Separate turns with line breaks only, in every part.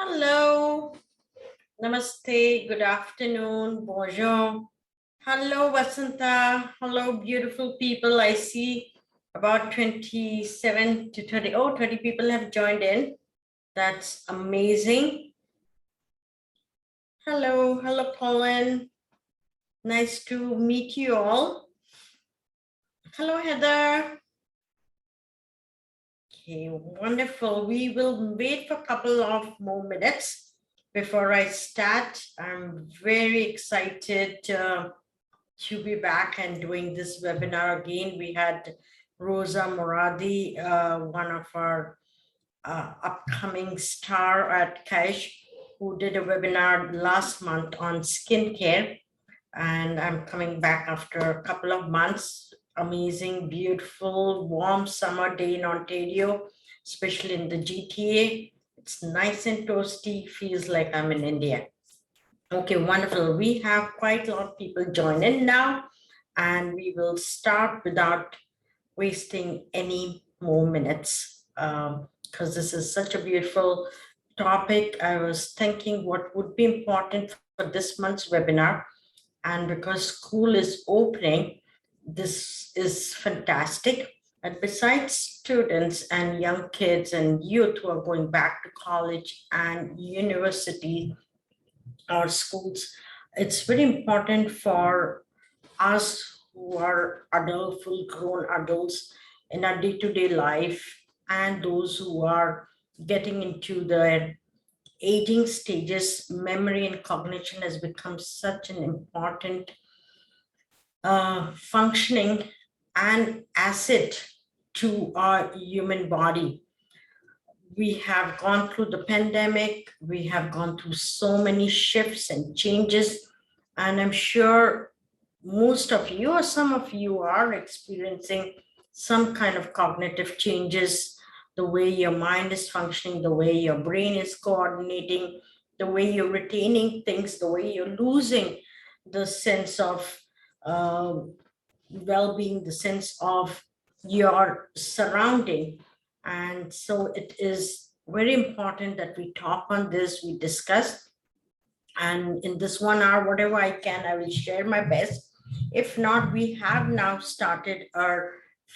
Hello, namaste, good afternoon, bonjour. Hello, Vasanta. Hello, beautiful people. I see about 27 to 30. Oh, 30 people have joined in. That's amazing. Hello, Colin. Nice to meet you all. Hello, Heather. Okay, wonderful. We will wait for a couple of more minutes before I start. I'm very excited to be back and doing this webinar again. We had Rosa Moradi, one of our upcoming star at CAISH, who did a webinar last month on skincare. And I'm coming back after a couple of months. Amazing, beautiful, warm summer day in Ontario, especially in the GTA. It's nice and toasty, feels like I'm in India. Okay, wonderful. We have quite a lot of people join in now, and we will start without wasting any more minutes because this is such a beautiful topic. I was thinking what would be important for this month's webinar, and because school is opening, this is fantastic. And besides students and young kids and youth who are going back to college and university or schools, it's very important for us who are adult, full grown adults in our day-to-day life, and those who are getting into their aging stages. Memory and cognition has become such an important functioning and asset to our human body. We have gone through the pandemic, we have gone through so many shifts and changes, and I'm sure most of you or some of you are experiencing some kind of cognitive changes, the way your mind is functioning, the way your brain is coordinating, the way you're retaining things, the way you're losing the sense of well-being, the sense of your surrounding. And so it is very important that we talk on this, we discuss. And in this 1 hour, whatever I can, I will share my best. If not, we have now started our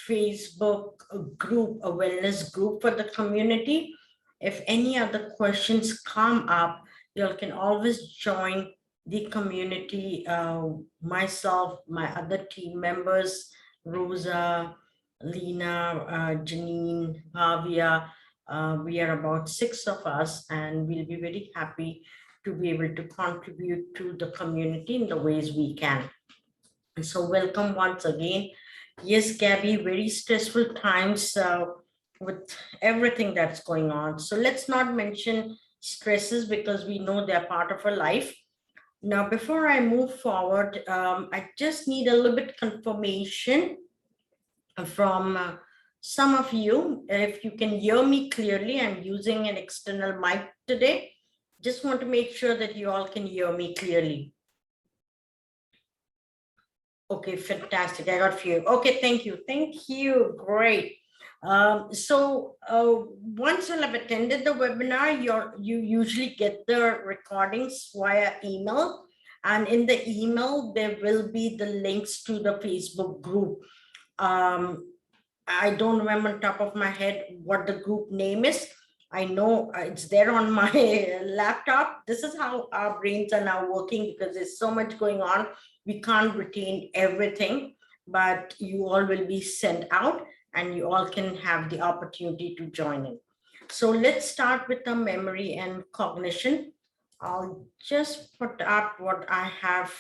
Facebook group, a wellness group for the community. If any other questions come up, you can always join the community. Myself, my other team members, Rosa, Lena, Janine, Bhavia, we are about 6 of us, and we'll be very happy to be able to contribute to the community in the ways we can. And so welcome once again. Yes, Gabby, very stressful times with everything that's going on. So let's not mention stresses because we know they're part of our life. Now, before I move forward, I just need a little bit confirmation from some of you. If you can hear me clearly, I'm using an external mic today. Just want to make sure that you all can hear me clearly. Okay, fantastic. I got a few. Okay, thank you. Thank you. Great. So once you'll have attended the webinar, you usually get the recordings via email. And in the email, there will be the links to the Facebook group. I don't remember on top of my head what the group name is. I know it's there on my laptop. This is how our brains are now working because there's so much going on. We can't retain everything, but you all will be sent out and you all can have the opportunity to join in. So let's start with the memory and cognition. I'll just put up what I have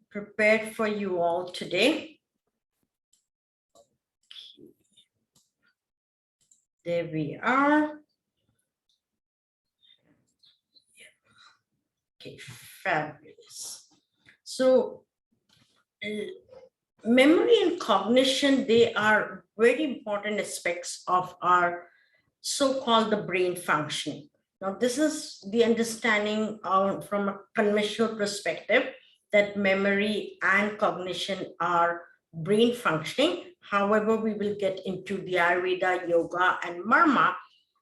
prepared for you all today. There we are. Okay, fabulous. So memory and cognition, they are very important aspects of our so-called the brain functioning. Now, this is the understanding from a conventional perspective that memory and cognition are brain functioning. However, we will get into the Ayurveda, yoga, and Marma,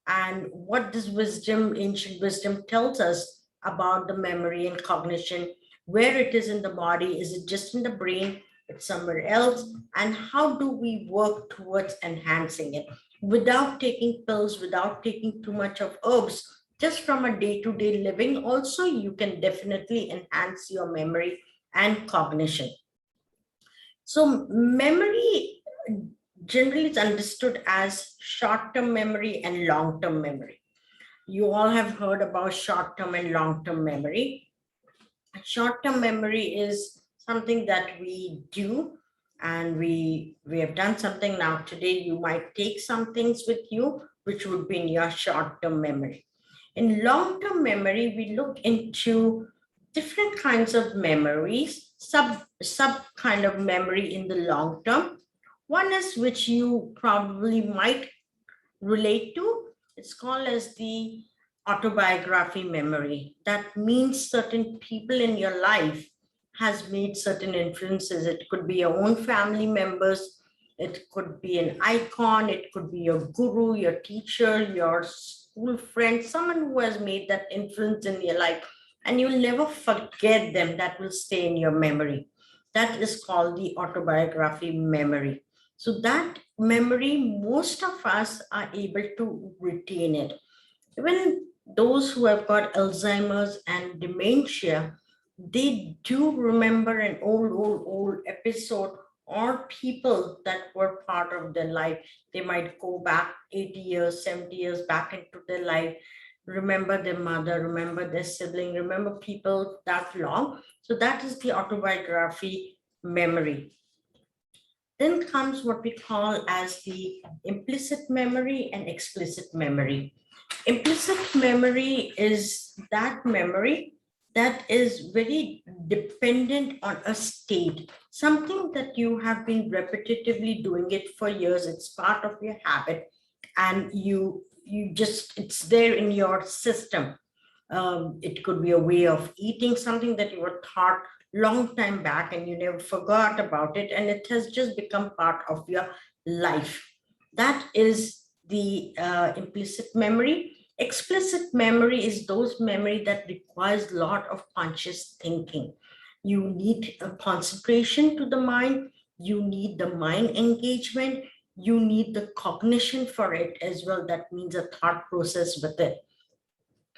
and what this wisdom, ancient wisdom, tells us about the memory and cognition, where it is in the body, is it just in the brain, it's somewhere else, and how do we work towards enhancing it without taking pills, without taking too much of herbs, just from a day-to-day living. Also, you can definitely enhance your memory and cognition. So memory generally is understood as short-term memory and long-term memory. You all have heard about short-term and long-term memory. Short-term memory is something that we do, and we have done something. Now today you might take some things with you which would be in your short-term memory. In long-term memory, we look into different kinds of memories, sub kind of memory in the long term. One is which you probably might relate to. It's called as the autobiography memory. That means certain people in your life has made certain influences. It could be your own family members, it could be an icon, it could be your guru, your teacher, your school friend, someone who has made that influence in your life, and you'll never forget them. That will stay in your memory. That is called the autobiography memory. So that memory, most of us are able to retain it. Even those who have got Alzheimer's and dementia, they do remember an old episode or people that were part of their life. They might go back 80 years, 70 years back into their life, remember their mother, remember their sibling, remember people that long. So that is the autobiography memory. Then comes what we call as the implicit memory and explicit memory. Implicit memory is that memory that is very dependent on a state, something that you have been repetitively doing it for years. It's part of your habit, and you just, it's there in your system. It could be a way of eating, something that you were taught long time back and you never forgot about it, and it has just become part of your life. That is the implicit memory. Explicit memory is those memory that requires a lot of conscious thinking. You need a concentration to the mind, you need the mind engagement, you need the cognition for it as well. That means a thought process with it.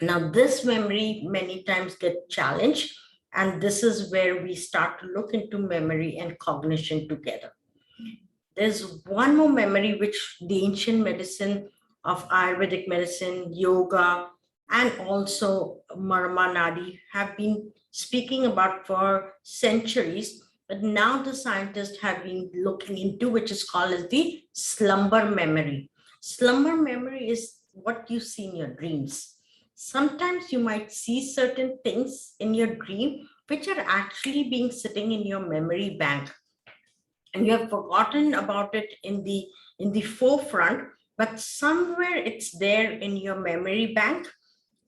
Now, this memory many times get challenged, and this is where we start to look into memory and cognition together. There's one more memory which the ancient medicine of Ayurvedic medicine, yoga, and also Marma Nadi have been speaking about for centuries, but now the scientists have been looking into, which is called as the slumber memory. Slumber memory is what you see in your dreams. Sometimes you might see certain things in your dream which are actually being sitting in your memory bank, and you have forgotten about it in the forefront, but somewhere it's there in your memory bank,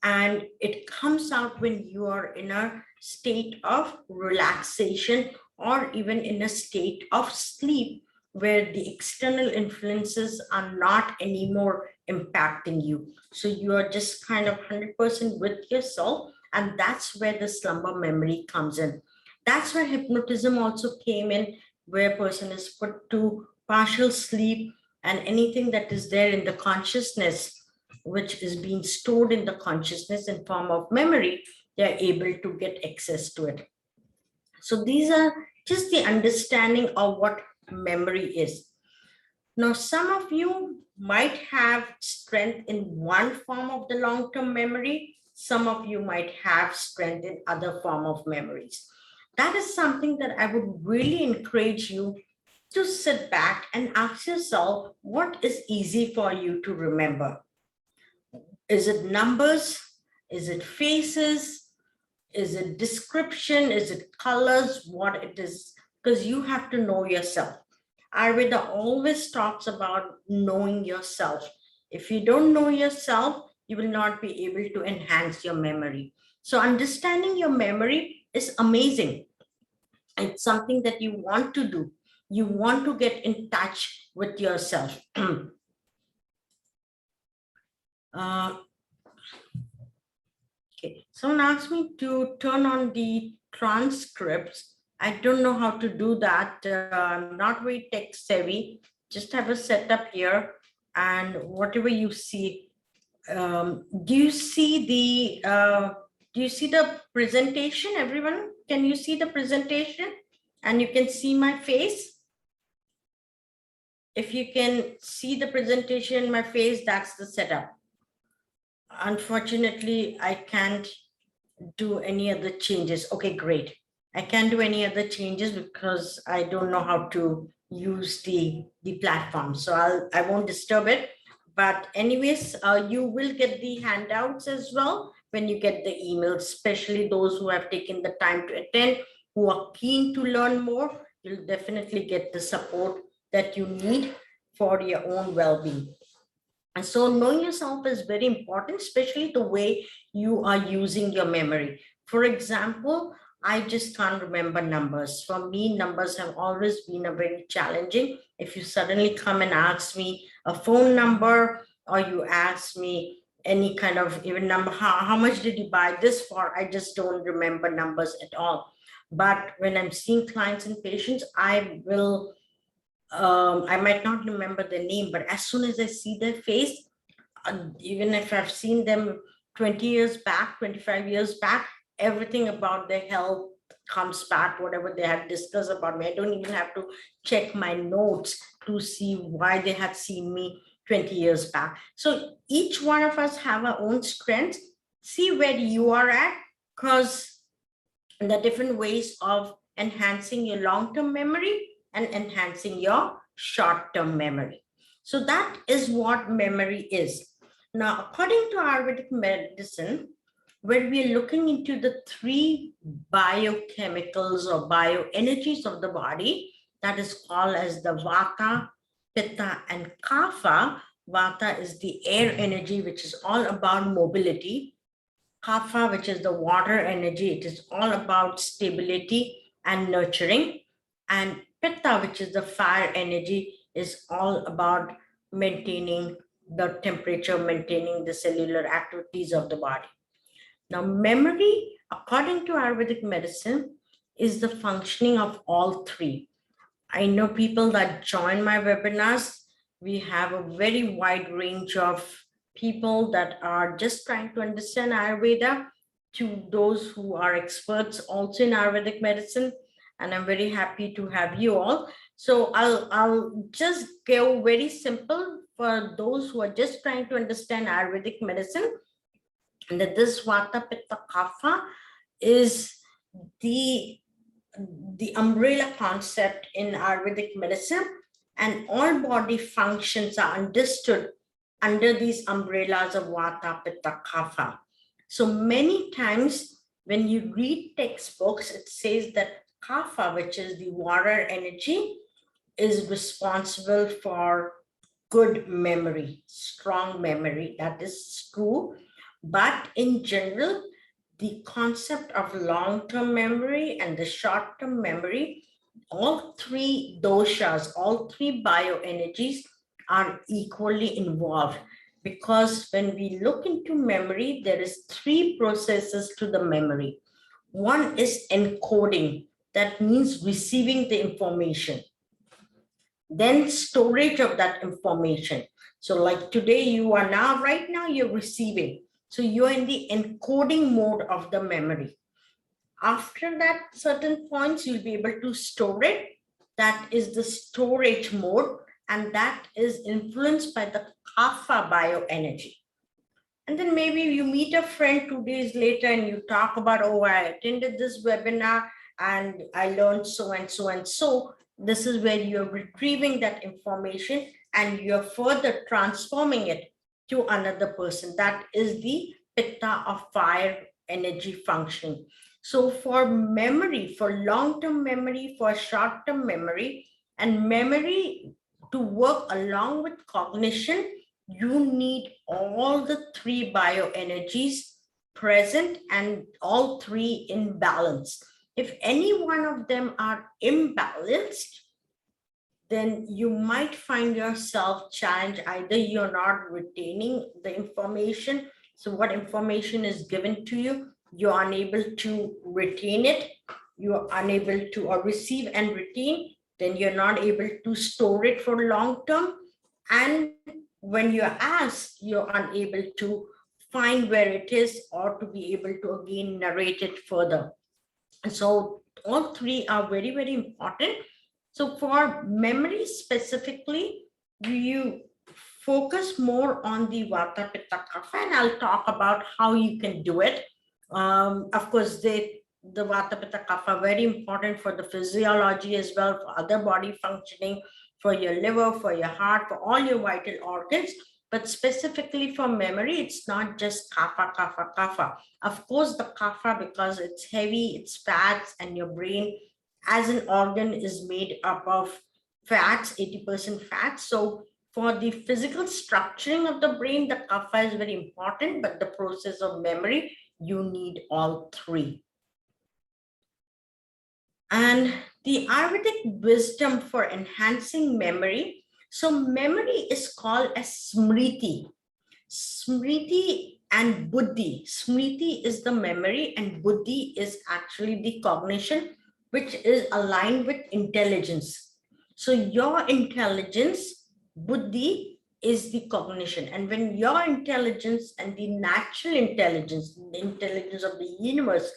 and it comes out when you are in a state of relaxation or even in a state of sleep, where the external influences are not anymore impacting you. So you are just kind of 100% with yourself, and that's where the slumber memory comes in. That's where hypnotism also came in, where a person is put to partial sleep, and anything that is there in the consciousness, which is being stored in the consciousness in form of memory, they're able to get access to it. So these are just the understanding of what memory is. Now, some of you might have strength in one form of the long-term memory. Some of you might have strength in other form of memories. That is something that I would really encourage you to sit back and ask yourself, what is easy for you to remember? Is it numbers? Is it faces? Is it description? Is it colors? What it is? Because you have to know yourself. Ayurveda always talks about knowing yourself. If you don't know yourself, you will not be able to enhance your memory. So understanding your memory is amazing. It's something that you want to do. You want to get in touch with yourself. Uh, okay, someone asked me to turn on the transcripts. I don't know how to do that. I'm not very tech savvy. Just have a setup here, and whatever you see. Do you see the presentation, everyone? Can you see the presentation? And you can see my face? If you can see the presentation in my face, that's the setup. Unfortunately, I can't do any other changes. Okay, great. I can't do any other changes because I don't know how to use the platform. So I won't disturb it. But anyways, you will get the handouts as well when you get the email, especially those who have taken the time to attend, who are keen to learn more. You'll definitely get the support that you need for your own well-being. And so knowing yourself is very important, especially the way you are using your memory. For example, I just can't remember numbers. For me, numbers have always been a very challenging. If you suddenly come and ask me a phone number, or you ask me any kind of even number, how much did you buy this for? I just don't remember numbers at all. But when I'm seeing clients and patients, I might not remember their name, but as soon as I see their face, even if I've seen them 20 years back, 25 years back, everything about their health comes back, whatever they had discussed about me. I don't even have to check my notes to see why they had seen me 20 years back. So each one of us have our own strengths. See where you are at, because the different ways of enhancing your long-term memory and enhancing your short-term memory. So that is what memory is. Now, according to Ayurvedic medicine, when we are looking into the three biochemicals or bioenergies of the body, that is called as the Vata, Pitta, and Kapha. Vata is the air energy, which is all about mobility. Kapha, which is the water energy, it is all about stability and nurturing. And Pitta, which is the fire energy, is all about maintaining the temperature, maintaining the cellular activities of the body. Now, memory, according to Ayurvedic medicine, is the functioning of all three. I know people that join my webinars. We have a very wide range of people that are just trying to understand Ayurveda, to those who are experts also in Ayurvedic medicine. And I'm very happy to have you all. So I'll just go very simple for those who are just trying to understand Ayurvedic medicine. And that this Vata, Pitta, Kapha is the umbrella concept in Ayurvedic medicine, and all body functions are understood under these umbrellas of Vata, Pitta, Kapha. So many times when you read textbooks, it says that Kapha, which is the water energy, is responsible for good memory, strong memory. That is true. But in general, the concept of long-term memory and the short-term memory, all three doshas, all three bioenergies are equally involved, because when we look into memory, there is three processes to the memory. One is encoding, that means receiving the information. Then storage of that information. So like today, you are now, right now, you're receiving. So you're in the encoding mode of the memory. After that, certain points, you'll be able to store it. That is the storage mode, and that is influenced by the kapha bioenergy. And then maybe you meet a friend 2 days later and you talk about, oh, I attended this webinar and I learned so and so and so. This is where you're retrieving that information and you're further transforming it to another person. That is the pitta of fire energy function. So for memory, for long-term memory, for short-term memory, and memory to work along with cognition, you need all the three bioenergies present and all three in balance. If any one of them are imbalanced, then you might find yourself challenged. Either you're not retaining the information. So what information is given to you, you're unable to retain it. You're unable to receive and retain. Then you're not able to store it for long term. And when you're asked, you're unable to find where it is or to be able to again narrate it further. And so all three are very, very important. So for memory specifically, you focus more on the Vata, Pitta, Kapha, and I'll talk about how you can do it. Of course, the Vata, Pitta, Kapha are very important for the physiology as well, for other body functioning, for your liver, for your heart, for all your vital organs. But specifically for memory, it's not just kapha, kapha, kapha. Of course, the kapha, because it's heavy, it's fats, and your brain as an organ is made up of fats, 80% fats. So for the physical structuring of the brain, the kapha is very important, but the process of memory, you need all three. And the Ayurvedic wisdom for enhancing memory. So memory is called as smriti. Smriti and buddhi. Smriti is the memory and buddhi is actually the cognition, which is aligned with intelligence. So your intelligence, buddhi, is the cognition. And when your intelligence and the natural intelligence, the intelligence of the universe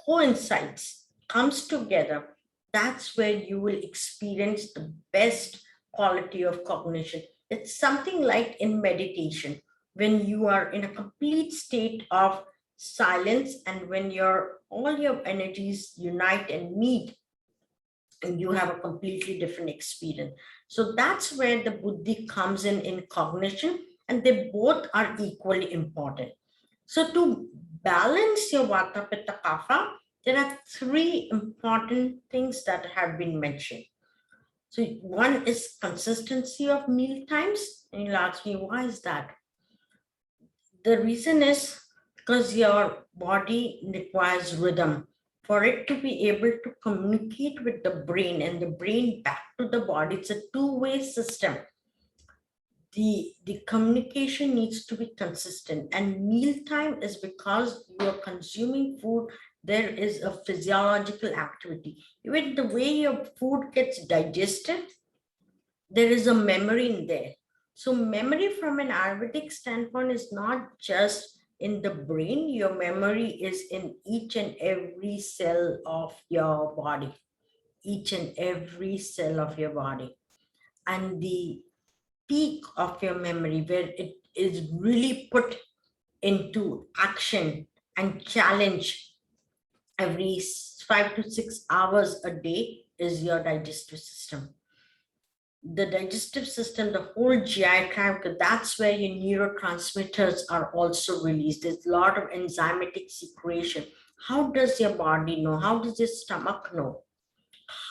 coincides, comes together, that's where you will experience the best quality of cognition. It's something like in meditation, when you are in a complete state of silence and when all your energies unite and meet, and you have a completely different experience. So that's where the buddhi comes in cognition, and they both are equally important. So to balance your vata, pitta, kapha, there are three important things that have been mentioned. So one is consistency of meal times. And you'll ask me, why is that? The reason is because your body requires rhythm. For it to be able to communicate with the brain and the brain back to the body, it's a two-way system. The communication needs to be consistent, and mealtime is because you're consuming food, there is a physiological activity. Even the way your food gets digested, there is a memory in there. So memory from an Ayurvedic standpoint is not just in the brain, your memory is in each and every cell of your body, each and every cell of your body. And the peak of your memory, where it is really put into action and challenge every 5 to 6 hours a day, is your digestive system. The digestive system, the whole GI tract, that's where your neurotransmitters are also released. There's a lot of enzymatic secretion. How does your body know? How does your stomach know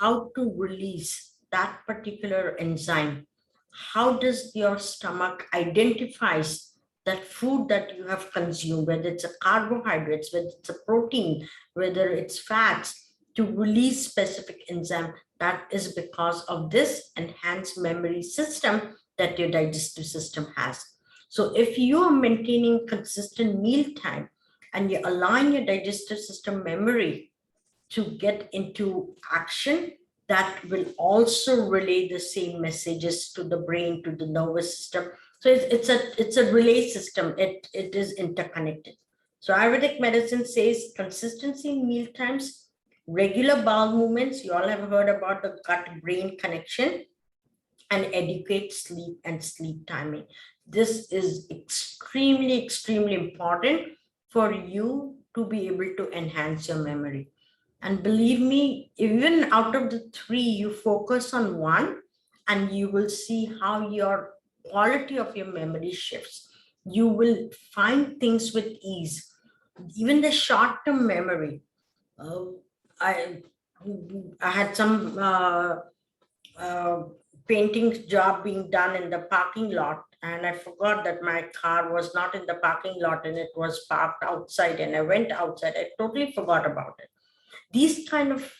how to release that particular enzyme? How does your stomach identifies that food that you have consumed, whether it's a carbohydrates, whether it's a protein, whether it's fats, to release specific enzyme? That is because of this enhanced memory system that your digestive system has. So if you are maintaining consistent meal time and you align your digestive system memory to get into action, that will also relay the same messages to the brain, to the nervous system. So it's a relay system. It is interconnected. So Ayurvedic medicine says consistency in meal times, regular bowel movements. You all have heard about the gut-brain connection, and educate sleep and sleep timing. This is extremely, extremely important for you to be able to enhance your memory. And believe me, even out of the three, you focus on one and you will see how your quality of your memory shifts. You will find things with ease. Even the short-term memory. I had some painting job being done in the parking lot, and I forgot that my car was not in the parking lot and it was parked outside, and I went outside. I totally forgot about it. These kind of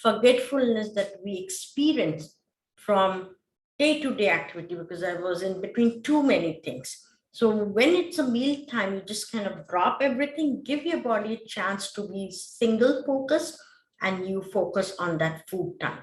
forgetfulness that we experience from day-to-day activity because I was in between too many things. So when it's a meal time, you just kind of drop everything, give your body a chance to be single focused, and you focus on that food time.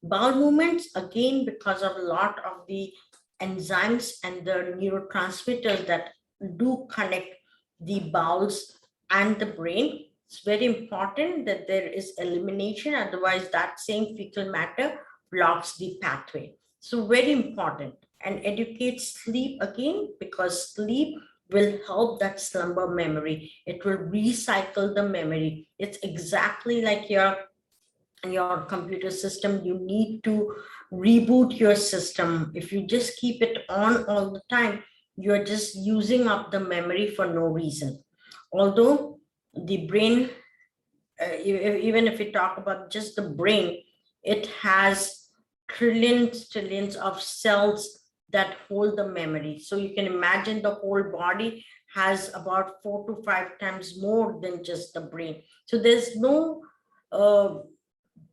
Bowel movements, again, because of a lot of the enzymes and the neurotransmitters that do connect the bowels and the brain, it's very important that there is elimination. Otherwise, that same fecal matter blocks the pathway. So very important. And educate sleep again, because sleep will help that slumber memory. It will recycle the memory. It's exactly like your computer system. You need to reboot your system. If you just keep it on all the time, you're just using up the memory for no reason. Although the brain, even if we talk about just the brain, it has trillions of cells that hold the memory. So you can imagine the whole body has about 4 to 5 times more than just the brain. So there's no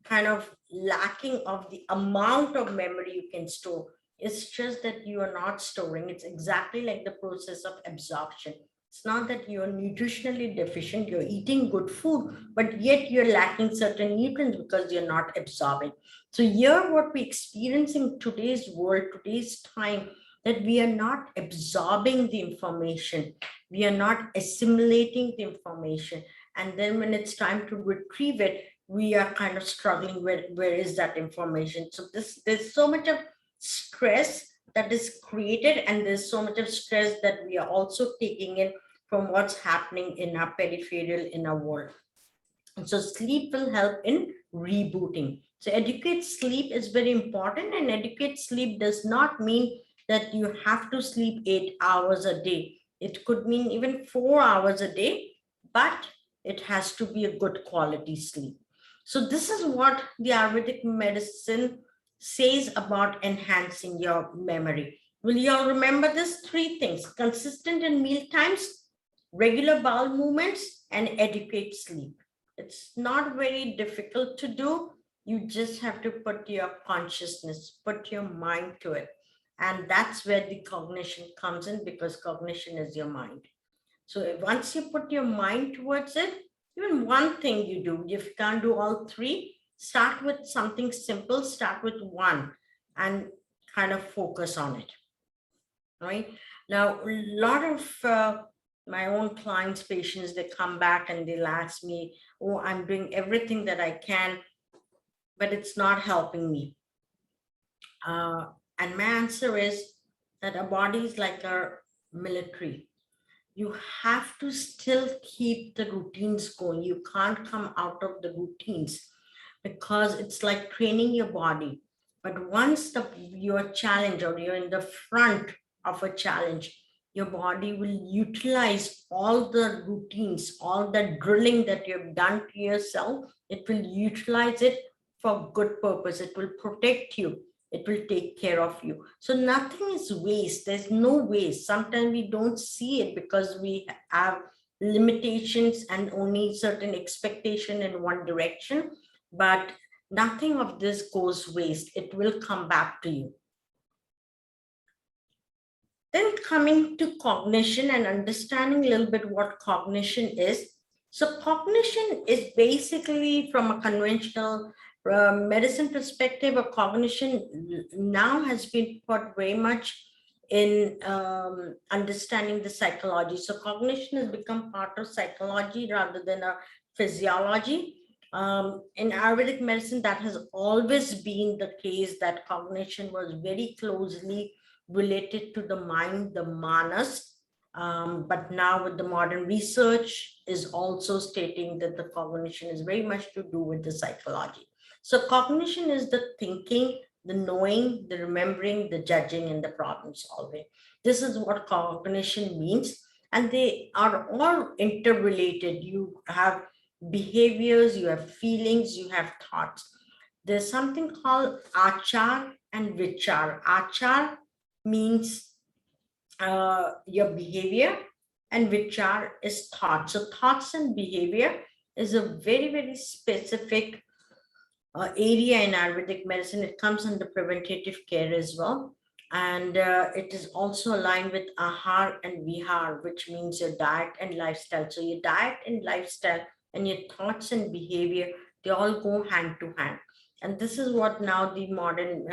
kind of lacking of the amount of memory you can store. It's just that you are not storing. It's exactly like the process of absorption. It's not that you're nutritionally deficient, you're eating good food, but yet you're lacking certain nutrients because you're not absorbing. So here, what we experience in today's world, today's time, that we are not absorbing the information, we are not assimilating the information. And then when it's time to retrieve it, we are kind of struggling where is that information. So there's so much of stress that is created, and there's so much of stress that we are also taking in from what's happening in our peripheral, in our world. And so sleep will help in rebooting. So educate sleep is very important, and educate sleep does not mean that you have to sleep 8 hours a day. It could mean even 4 hours a day, but it has to be a good quality sleep. So this is what the Ayurvedic medicine says about enhancing your memory. Will you all remember this? 3 things: consistent in meal times, regular bowel movements, and educate sleep. It's not very difficult to do. You just have to put your consciousness, put your mind to it. And that's where the cognition comes in, because cognition is your mind. So once you put your mind towards it, even one thing you do, if you can't do all 3, start with something simple, start with one and kind of focus on it, right? Now, a lot of my own clients, patients, they come back and they'll ask me, oh, I'm doing everything that I can, but it's not helping me. And my answer is that our body is like our military. You have to still keep the routines going. You can't come out of the routines, because it's like training your body. But once you're challenged, or you're in the front of a challenge, your body will utilize all the routines, all the drilling that you've done to yourself. It will utilize it for good purpose. It will protect you. It will take care of you. So nothing is waste. There's no waste. Sometimes we don't see it because we have limitations and only certain expectation in one direction, but nothing of this goes waste. It will come back to you. Then coming to cognition and understanding a little bit what cognition is. So cognition is basically, from a conventional medicine perspective, a cognition now has been put very much in understanding the psychology. So cognition has become part of psychology rather than a physiology. In Ayurvedic medicine, that has always been the case, that cognition was very closely related to the mind, the manas. But now with the modern research is also stating that the cognition is very much to do with the psychology. So cognition is the thinking, the knowing, the remembering, the judging, and the problem solving. This is what cognition means. And they are all interrelated. You have behaviors, you have feelings, you have thoughts. There's something called achar and vichar. Achar means your behavior, and vichar is thought. So thoughts and behavior is a very, very specific area in Ayurvedic medicine. It comes under preventative care as well. And it is also aligned with ahar and vihar, which means your diet and lifestyle. So your diet and lifestyle and your thoughts and behavior, they all go hand to hand. And this is what now the modern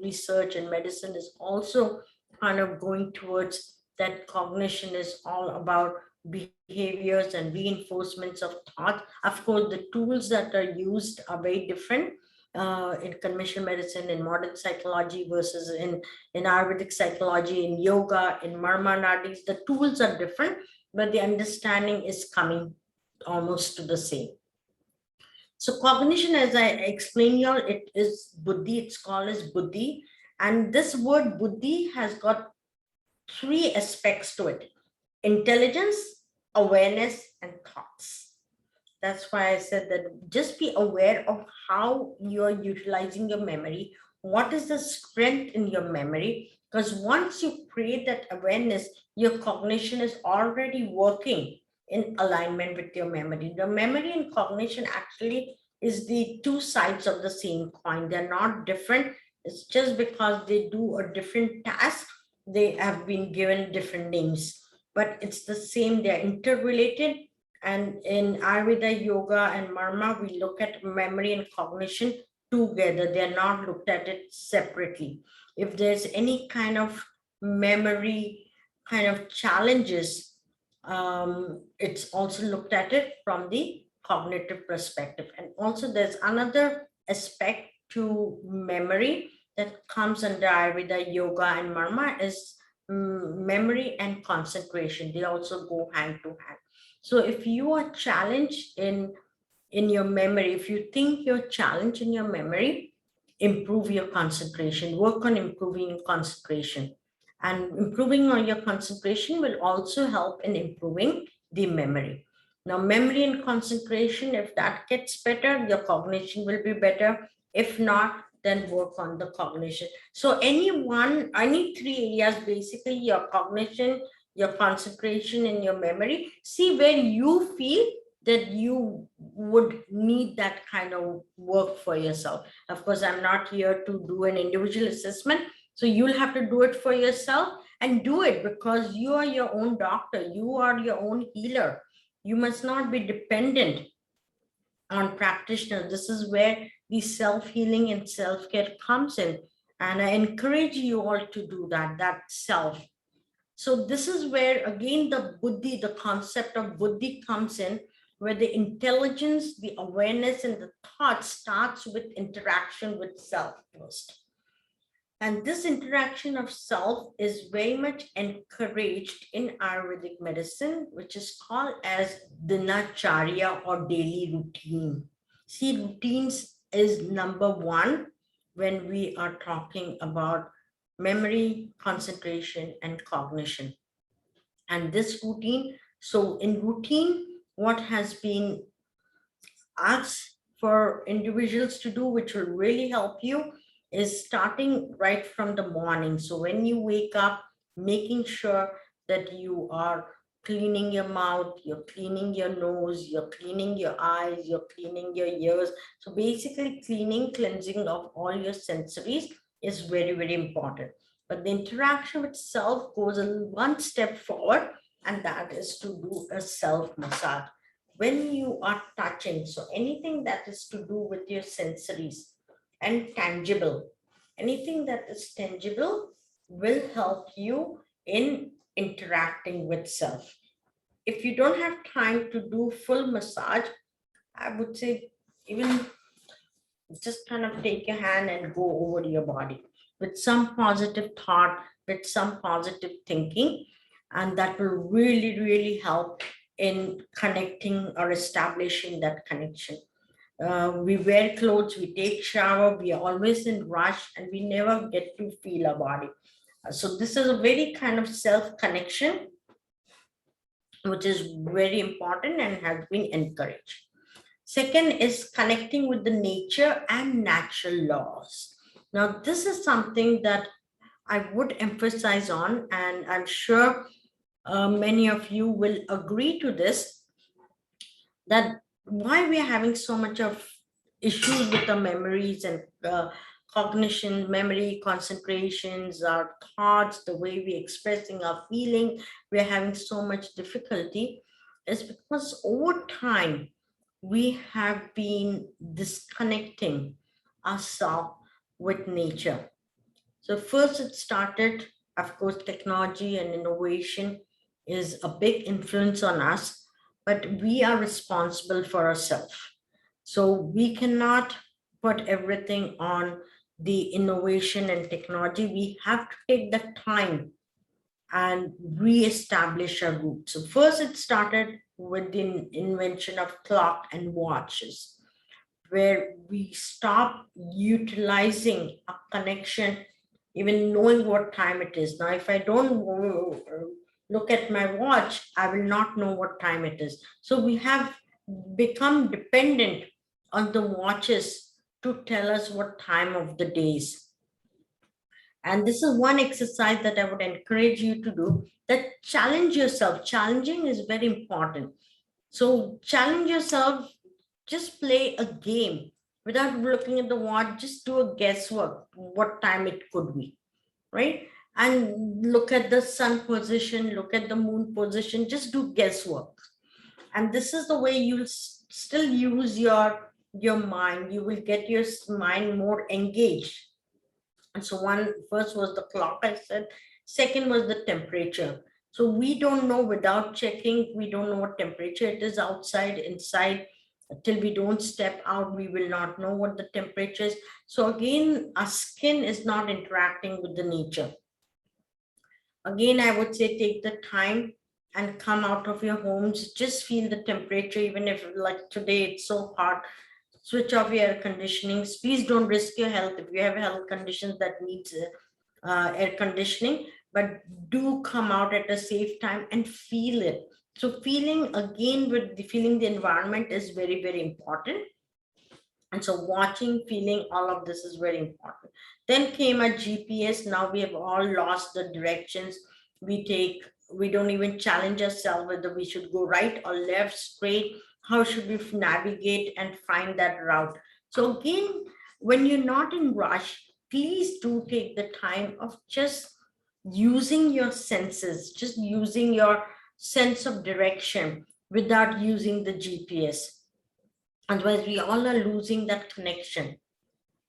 research and medicine is also kind of going towards, that cognition is all about behaviors and reinforcements of thought. Of course, the tools that are used are very different in conventional medicine, in modern psychology versus in Ayurvedic psychology, in yoga, in Marma Nadis. The tools are different, but the understanding is coming almost to the same. So cognition, as I explained you all, it is buddhi, it's called as buddhi. And this word buddhi has got three aspects to it: intelligence, awareness, and thoughts. That's why I said that just be aware of how you're utilizing your memory. What is the strength in your memory? Because once you create that awareness, your cognition is already working in alignment with your memory. The memory and cognition actually is the two sides of the same coin. They're not different. It's just because they do a different task, they have been given different names, but it's the same. They're interrelated. And in Ayurveda, yoga, and Marma, we look at memory and cognition together. They're not looked at it separately. If there's any kind of memory kind of challenges, it's also looked at it from the cognitive perspective. And also there's another aspect to memory that comes under Ayurveda, yoga, and Marma is memory and concentration. They also go hand to hand. So if you are challenged in your memory, if you think you're challenged in your memory, improve your concentration, work on improving your concentration. And improving on your concentration will also help in improving the memory. Now, memory and concentration, if that gets better, your cognition will be better. If not, then work on the cognition. So any three areas, basically your cognition, your concentration, and your memory, see where you feel that you would need that kind of work for yourself. Of course, I'm not here to do an individual assessment. So you'll have to do it for yourself, and do it because you are your own doctor. You are your own healer. You must not be dependent on practitioners. This is where the self-healing and self-care comes in. And I encourage you all to do that self. So this is where, again, the buddhi, the concept of buddhi comes in, where the intelligence, the awareness, and the thought starts with interaction with self first. And this interaction of self is very much encouraged in Ayurvedic medicine, which is called as dinacharya or daily routine. See, routines is number one when we are talking about memory, concentration, and cognition. And this routine, so in routine, what has been asked for individuals to do, which will really help you, is starting right from the morning. So when you wake up, making sure that you are cleaning your mouth, you're cleaning your nose, you're cleaning your eyes, you're cleaning your ears. So basically cleansing of all your sensories is very, very important. But the interaction itself goes one step forward, and that is to do a self massage. When you are touching, so anything that is to do with your sensories and tangible, anything that is tangible will help you in interacting with self. If you don't have time to do full massage, I would say even just kind of take your hand and go over your body with some positive thought, with some positive thinking, and that will really, really help in connecting or establishing that connection. We wear clothes, we take shower, we are always in rush, and we never get to feel our body. So this is a very kind of self-connection, which is very important and has been encouraged. Second is connecting with the nature and natural laws. Now, this is something that I would emphasize on, and I'm sure many of you will agree to this, that why we are having so much of issues with our memories and cognition, memory, concentrations, our thoughts, the way we're expressing our feeling, we're having so much difficulty, is because over time we have been disconnecting ourselves with nature. So first it started, of course, technology and innovation is a big influence on us, but we are responsible for ourselves. So we cannot put everything on the innovation and technology. We have to take the time and re-establish our roots. So first it started with the invention of clock and watches, where we stop utilizing a connection, even knowing what time it is. Now, if I don't look at my watch, I will not know what time it is. So we have become dependent on the watches to tell us what time of the day is. And this is one exercise that I would encourage you to do, that challenge yourself. Challenging is very important. So challenge yourself, just play a game without looking at the watch, just do a guesswork, what time it could be, right? And look at the sun position, look at the moon position, just do guesswork. And this is the way you'll still use your mind. You will get your mind more engaged. And so first was the clock, I said. Second was the temperature. So we don't know, without checking, we don't know what temperature it is outside, inside. Till we don't step out, we will not know what the temperature is. So again, our skin is not interacting with the nature. Again, I would say take the time and come out of your homes, just feel the temperature. Even if, like today, it's so hot, switch off your air conditioning. Please don't risk your health if you have health conditions that needs air conditioning, but do come out at a safe time and feel it. So feeling, again, with the feeling the environment is very, very important. And so watching, feeling, all of this is very important. Then came a GPS. Now we have all lost the directions. We don't even challenge ourselves whether we should go right or left, straight. How should we navigate and find that route? So again, when you're not in rush, please do take the time of just using your senses, just using your sense of direction without using the GPS. Otherwise, we all are losing that connection.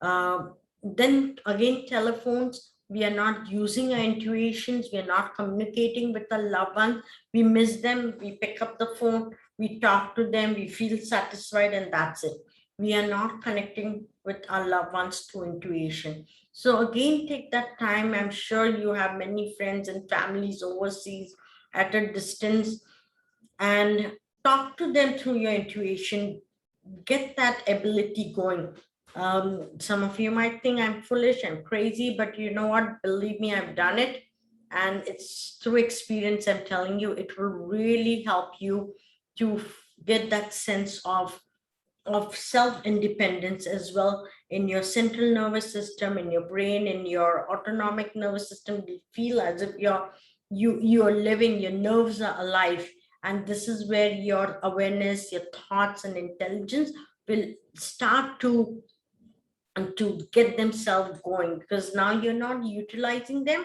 Then again, telephones, we are not using our intuitions, we are not communicating with our loved ones. We miss them, we pick up the phone, we talk to them, we feel satisfied, and that's it. We are not connecting with our loved ones through intuition. So again, take that time. I'm sure you have many friends and families overseas at a distance, and talk to them through your intuition. Get that ability going. Some of you might think I'm foolish, I'm crazy, but you know what? Believe me, I've done it. And it's through experience, I'm telling you, it will really help you to get that sense of self-independence as well in your central nervous system, in your brain, in your autonomic nervous system. You feel as if you're living, your nerves are alive. And this is where your awareness, your thoughts and intelligence will start to get themselves going, because now you're not utilizing them.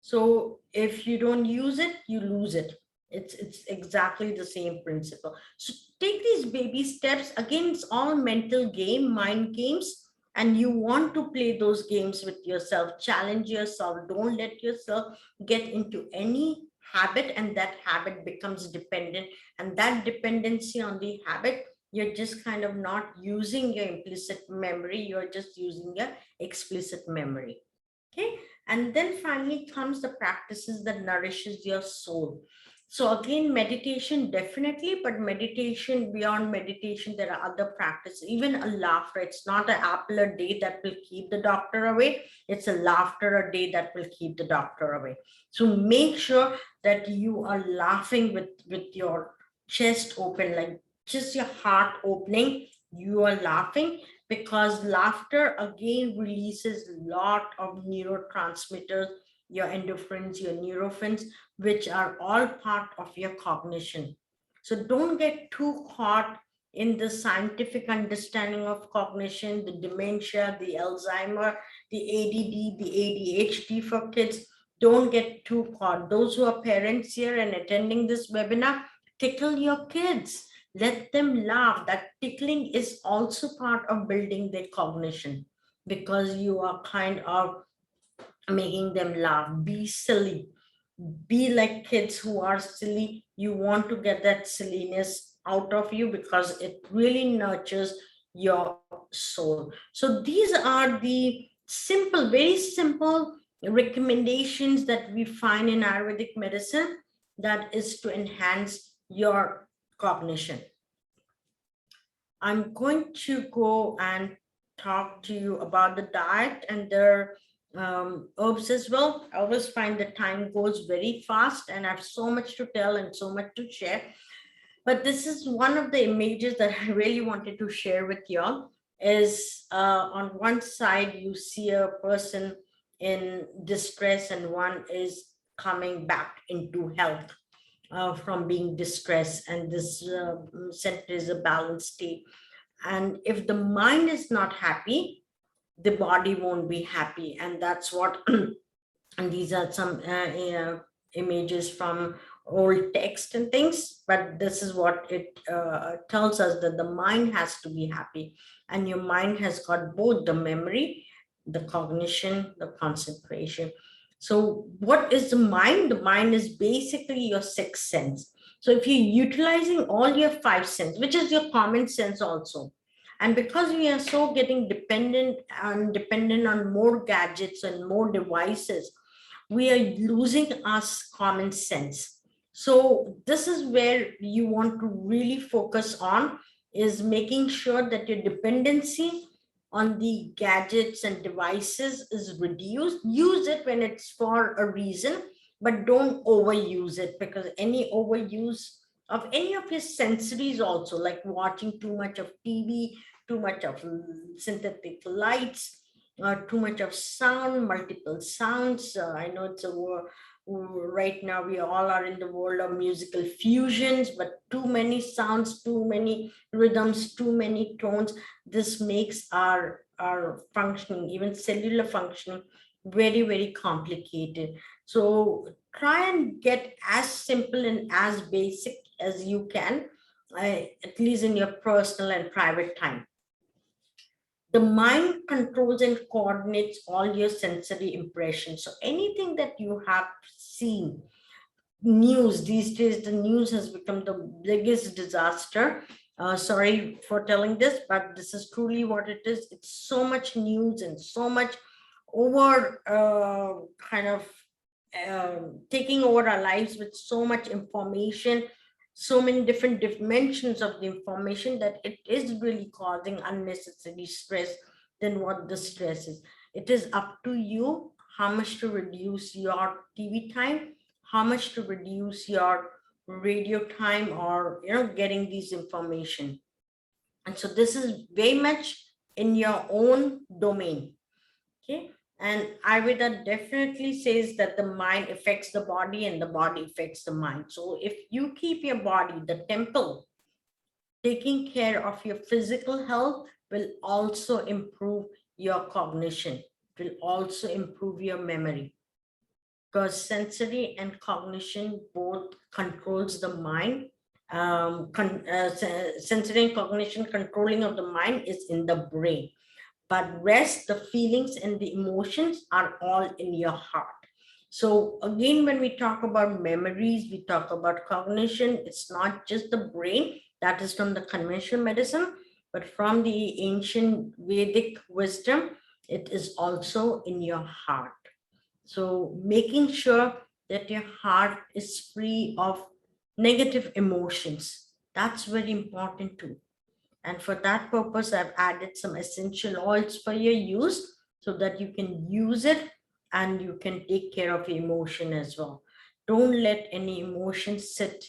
So if you don't use it, you lose it. It's exactly the same principle. So take these baby steps. Again, it's all mental game, mind games, and you want to play those games with yourself. Challenge yourself. Don't let yourself get into any habit, and that habit becomes dependent. And that dependency on the habit, you're just kind of not using your implicit memory. You're just using your explicit memory. Okay. And then finally comes the practices that nourishes your soul. So again, meditation, definitely, but meditation, beyond meditation, there are other practices, even a laughter. It's not an apple a day that will keep the doctor away. It's a laughter a day that will keep the doctor away. So make sure that you are laughing with your chest open, like just your heart opening. You are laughing, because laughter again releases a lot of neurotransmitters, your endorphins, your neurophins, which are all part of your cognition. So don't get too caught in the scientific understanding of cognition, the dementia, the Alzheimer, the ADD, the ADHD for kids. Don't get too caught. Those who are parents here and attending this webinar, tickle your kids. Let them laugh. That tickling is also part of building their cognition, because you are kind of making them laugh. Be silly. Be like kids who are silly. You want to get that silliness out of you because it really nurtures your soul. So these are the simple, very simple recommendations that we find in Ayurvedic medicine that is to enhance your cognition. I'm going to go and talk to you about the diet and their herbs as well. I always find the time goes very fast and I have so much to tell and so much to share. But this is one of the images that I really wanted to share with y'all. Is on one side, you see a person in distress and one is coming back into health from being distressed. And this center is a balanced state. And if the mind is not happy, the body won't be happy. And that's what, and these are some images from old text and things, but this is what it tells us, that the mind has to be happy. And your mind has got both the memory, the cognition, the concentration. So what is the mind? The mind is basically your sixth sense. So if you're utilizing all your five senses, which is your common sense also, and because we are so getting dependent on more gadgets and more devices, we are losing our common sense. So this is where you want to really focus on, is making sure that your dependency on the gadgets and devices is reduced. Use it when it's for a reason, but don't overuse it, because any overuse of any of your sensories also, like watching too much of TV, too much of synthetic lights, too much of sound, multiple sounds. I know it's a right now we all are in the world of musical fusions, but too many sounds, too many rhythms, too many tones. This makes our functioning, even cellular functioning, very, very complicated. So try and get as simple and as basic as you can, at least in your personal and private time. The mind controls and coordinates all your sensory impressions. So anything that you have seen, news these days, the news has become the biggest disaster. Sorry for telling this, but this is truly what it is. It's so much news and so much over kind of taking over our lives with so much information, so many different dimensions of the information, that it is really causing unnecessary stress than what the stress is. It is up to you how much to reduce your TV time, how much to reduce your radio time, or getting these information. And so this is very much in your own domain. Okay. And Ayurveda definitely says that the mind affects the body and the body affects the mind. So if you keep your body, the temple, taking care of your physical health, will also improve your cognition, will also improve your memory, because sensory and cognition both controls the mind. Sensory and cognition controlling of the mind is in the brain, but rest, the feelings and the emotions are all in your heart. So again, when we talk about memories, we talk about cognition. It's not just the brain, that is from the conventional medicine, but from the ancient Vedic wisdom, it is also in your heart. So making sure that your heart is free of negative emotions, that's very important too. And for that purpose, I've added some essential oils for your use, so that you can use it and you can take care of your emotion as well. Don't let any emotion sit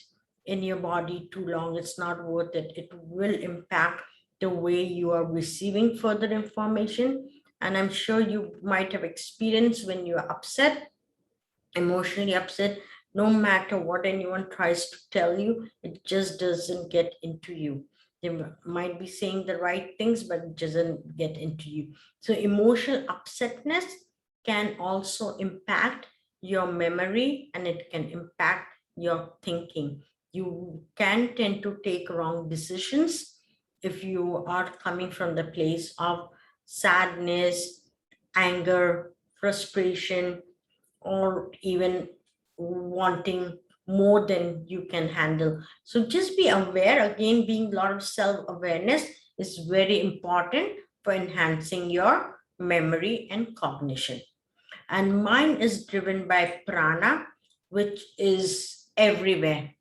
in your body too long. It's not worth it. It will impact the way you are receiving further information. And I'm sure you might have experienced when you're upset, emotionally upset, no matter what anyone tries to tell you, it just doesn't get into you. They might be saying the right things, but it doesn't get into you. So emotional upsetness can also impact your memory, and it can impact your thinking. You can tend to take wrong decisions if you are coming from the place of sadness, anger, frustration, or even wanting more than you can handle. So just be aware. Again, being a lot of self-awareness is very important for enhancing your memory and cognition. And mine is driven by prana, which is everywhere.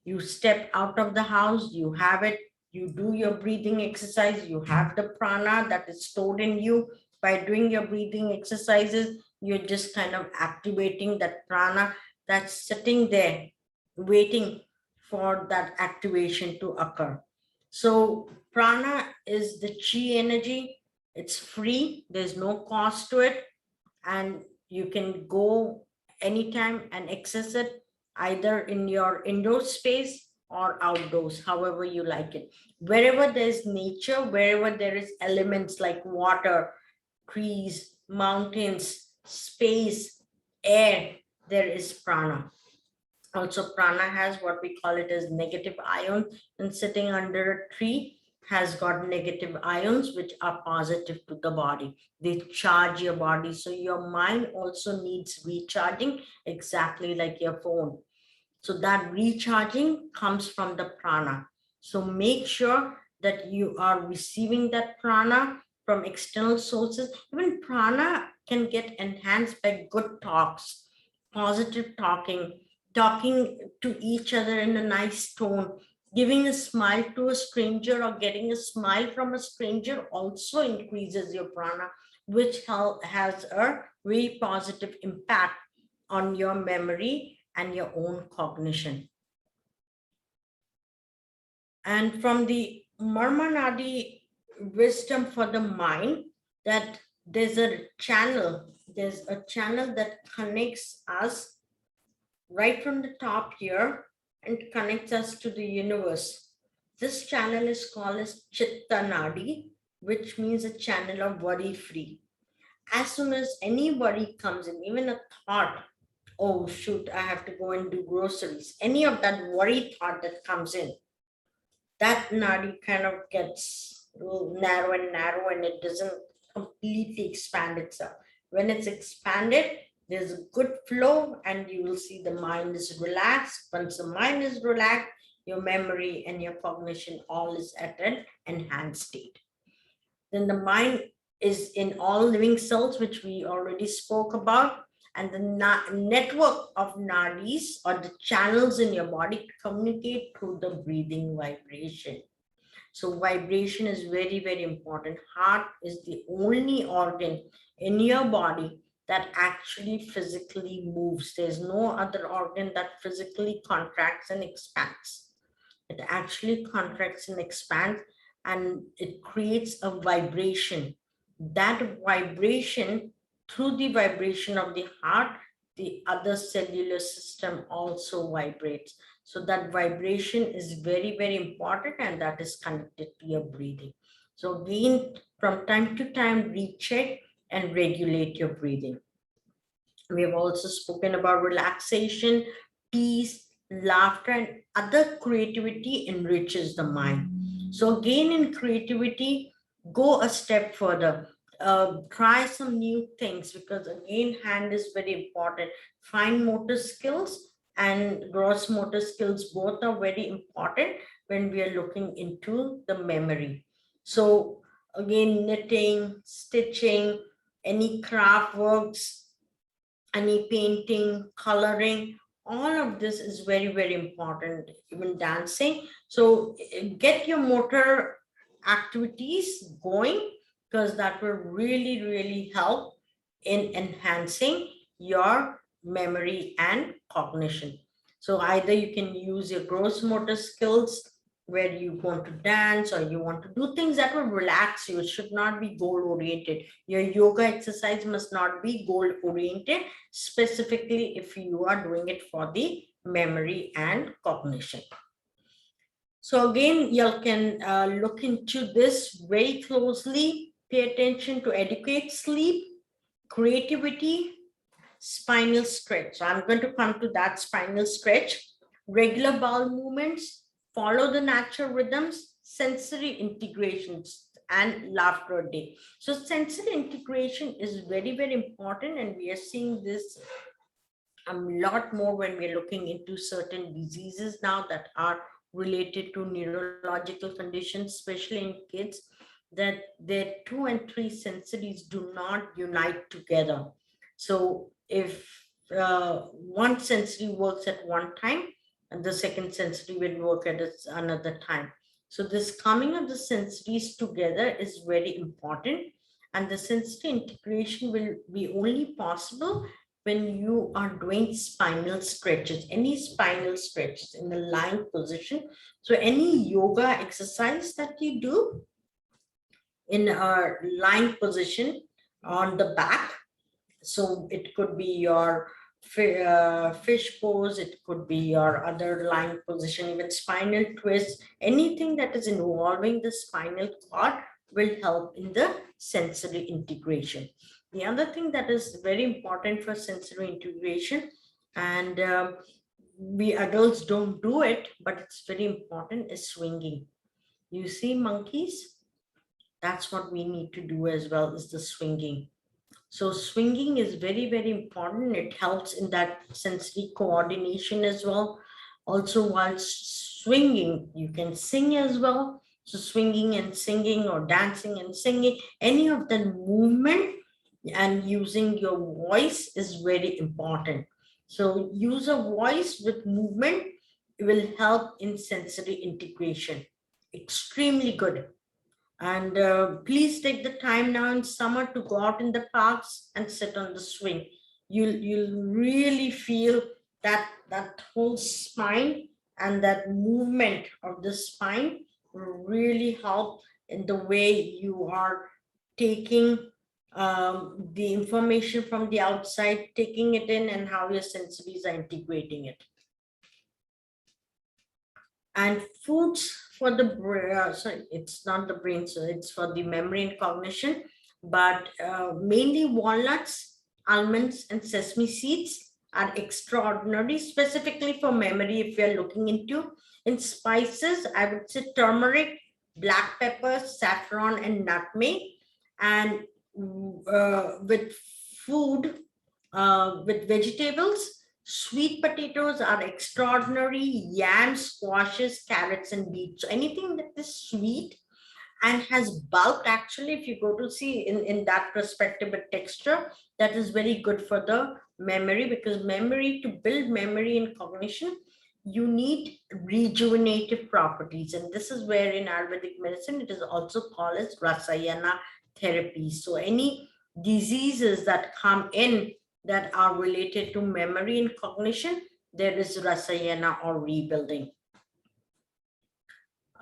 You step out of the house, you have it, you do your breathing exercise, you have the prana that is stored in you. By doing your breathing exercises, you're just kind of activating that prana that's sitting there waiting for that activation to occur. So prana is the chi energy. It's free, there's no cost to it, and you can go anytime and access it, either in your indoor space or outdoors, however you like it. Wherever there's nature, wherever there is elements like water, trees, mountains, space, air, there is prana. Also, prana has what we call it as negative ions, and sitting under a tree has got negative ions which are positive to the body. They charge your body. So your mind also needs recharging, exactly like your phone. So that recharging comes from the prana. So make sure that you are receiving that prana from external sources. Even prana can get enhanced by good talks, positive talking, talking to each other in a nice tone. Giving a smile to a stranger or getting a smile from a stranger also increases your prana, which has a very positive impact on your memory and your own cognition. And from the Marmanadi wisdom for the mind, that there's a channel that connects us right from the top here and connects us to the universe. This channel is called as Chitta Nadi, which means a channel of worry free. As soon as any worry comes in, even a thought, oh shoot, I have to go and do groceries, any of that worry thought that comes in, that nadi kind of gets narrow and it doesn't completely expand itself. When it's expanded, there's a good flow and you will see the mind is relaxed. Once the mind is relaxed, your memory and your cognition all is at an enhanced state. Then the mind is in all living cells, which we already spoke about, and the network of nadis or the channels in your body communicate through the breathing vibration. So vibration is very, very important. Heart is the only organ in your body that actually physically moves. There's no other organ that physically contracts and expands. It actually contracts and expands, and it creates a vibration. That vibration, through the vibration of the heart, the other cellular system also vibrates. So that vibration is very, very important, and that is connected to your breathing. So again, from time to time, recheck and regulate your breathing. We have also spoken about relaxation, peace, laughter, and other creativity enriches the mind. So again, in creativity, go a step further. Try some new things, because again, hand is very important. Fine motor skills and gross motor skills both are very important when we are looking into the memory. So again, knitting, stitching, any craft works, any painting, coloring, all of this is very, very important, even dancing. So get your motor activities going, because that will really, really help in enhancing your memory and cognition. So either you can use your gross motor skills where you want to dance, or you want to do things that will relax you. It should not be goal oriented. Your yoga exercise must not be goal oriented, specifically if you are doing it for the memory and cognition. So again, you can look into this very closely, pay attention to adequate sleep, creativity, spinal stretch. So I'm going to come to that spinal stretch, regular bowel movements, follow the natural rhythms, sensory integrations, and laughter day. So sensory integration is very, very important, and we are seeing this a lot more when we're looking into certain diseases now that are related to neurological conditions, especially in kids, that their 2 and 3 sensories do not unite together. So if one sensory works at one time, and the second sensory will work at another time. So this coming of the sensories together is very important, and the sensory integration will be only possible when you are doing spinal stretches, any spinal stretches in the lying position. So any yoga exercise that you do in a lying position on the back, so it could be your fish pose, it could be your other lying position, even spinal twist, anything that is involving the spinal cord will help in the sensory integration. The other thing that is very important for sensory integration, and we adults don't do it, but it's very important, is swinging. You see monkeys? That's what we need to do as well, is the swinging. So swinging is very, very important. It helps in that sensory coordination as well. Also, while swinging, you can sing as well. So swinging and singing, or dancing and singing, any of the movement and using your voice is very important. So use a voice with movement will help in sensory integration. Extremely good. And please take the time now in summer to go out in the parks and sit on the swing. You'll really feel that whole spine, and that movement of the spine will really help in the way you are taking the information from the outside, taking it in, and how your sensories are integrating it. And foods for the sorry, it's not the brain, so it's for the memory and cognition, but mainly walnuts, almonds, and sesame seeds are extraordinary, specifically for memory. If you're looking into in spices, I would say turmeric, black pepper, saffron, and nutmeg. And with food, with vegetables, sweet potatoes are extraordinary, yams, squashes, carrots, and beets. So anything that is sweet and has bulk, actually, if you go to see in that perspective, a texture, that is very good for the memory, because memory, to build memory and cognition, you need rejuvenative properties. And this is where in Ayurvedic medicine, it is also called as rasayana therapy. So any diseases that come in that are related to memory and cognition, there is rasayana or rebuilding.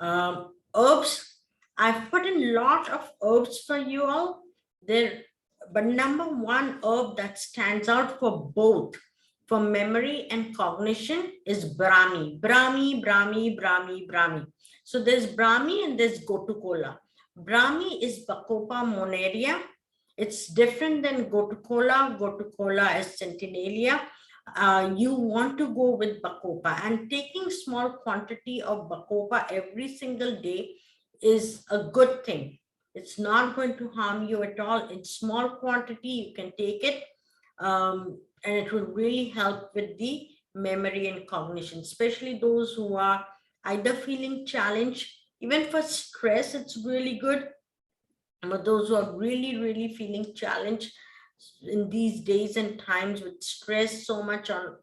Herbs, I've put in a lot of herbs for you all there, but number one herb that stands out for both, for memory and cognition, is Brahmi. Brahmi. So there's Brahmi and there's Gotukola. Brahmi is Bacopa monaria. It's different than Gotukola. Gotukola is Centinalia. You want to go with Bacopa, and taking small quantity of Bacopa every single day is a good thing. It's not going to harm you at all. In small quantity, you can take it, and it will really help with the memory and cognition, especially those who are either feeling challenged. Even for stress, it's really good. But those who are really, really feeling challenged in these days and times with stress so much on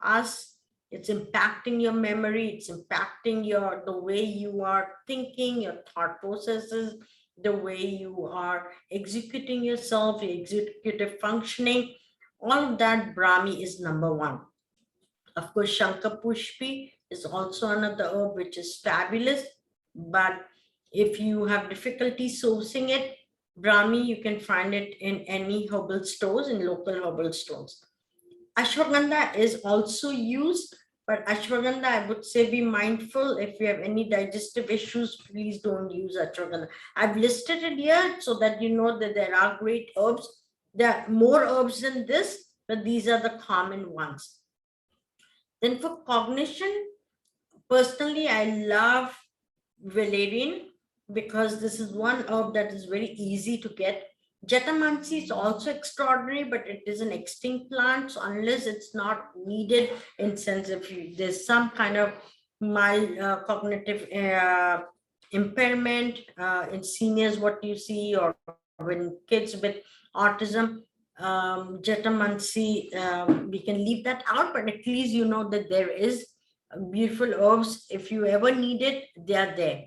us, it's impacting your memory, it's impacting the way you are thinking, your thought processes, the way you are executing yourself, your executive functioning. All of that, Brahmi is number one. Of course, Shankapushpi is also another herb which is fabulous, but if you have difficulty sourcing it, Brahmi, you can find it in any herbal stores, in local herbal stores. Ashwagandha is also used But ashwagandha, I would say be mindful. If you have any digestive issues, please don't use ashwagandha. I've listed it here so that you know that there are great herbs. There are more herbs than this, but these are the common ones. Then for cognition, personally, I love valerian because this is one herb that is very easy to get. Jetamansi is also extraordinary, but it is an extinct plant. So unless it's not needed, in sense if there's some kind of mild cognitive impairment in seniors, what you see, or when kids with autism, jetamansi, we can leave that out, but at least you know that there is beautiful herbs. If you ever need it, they are there.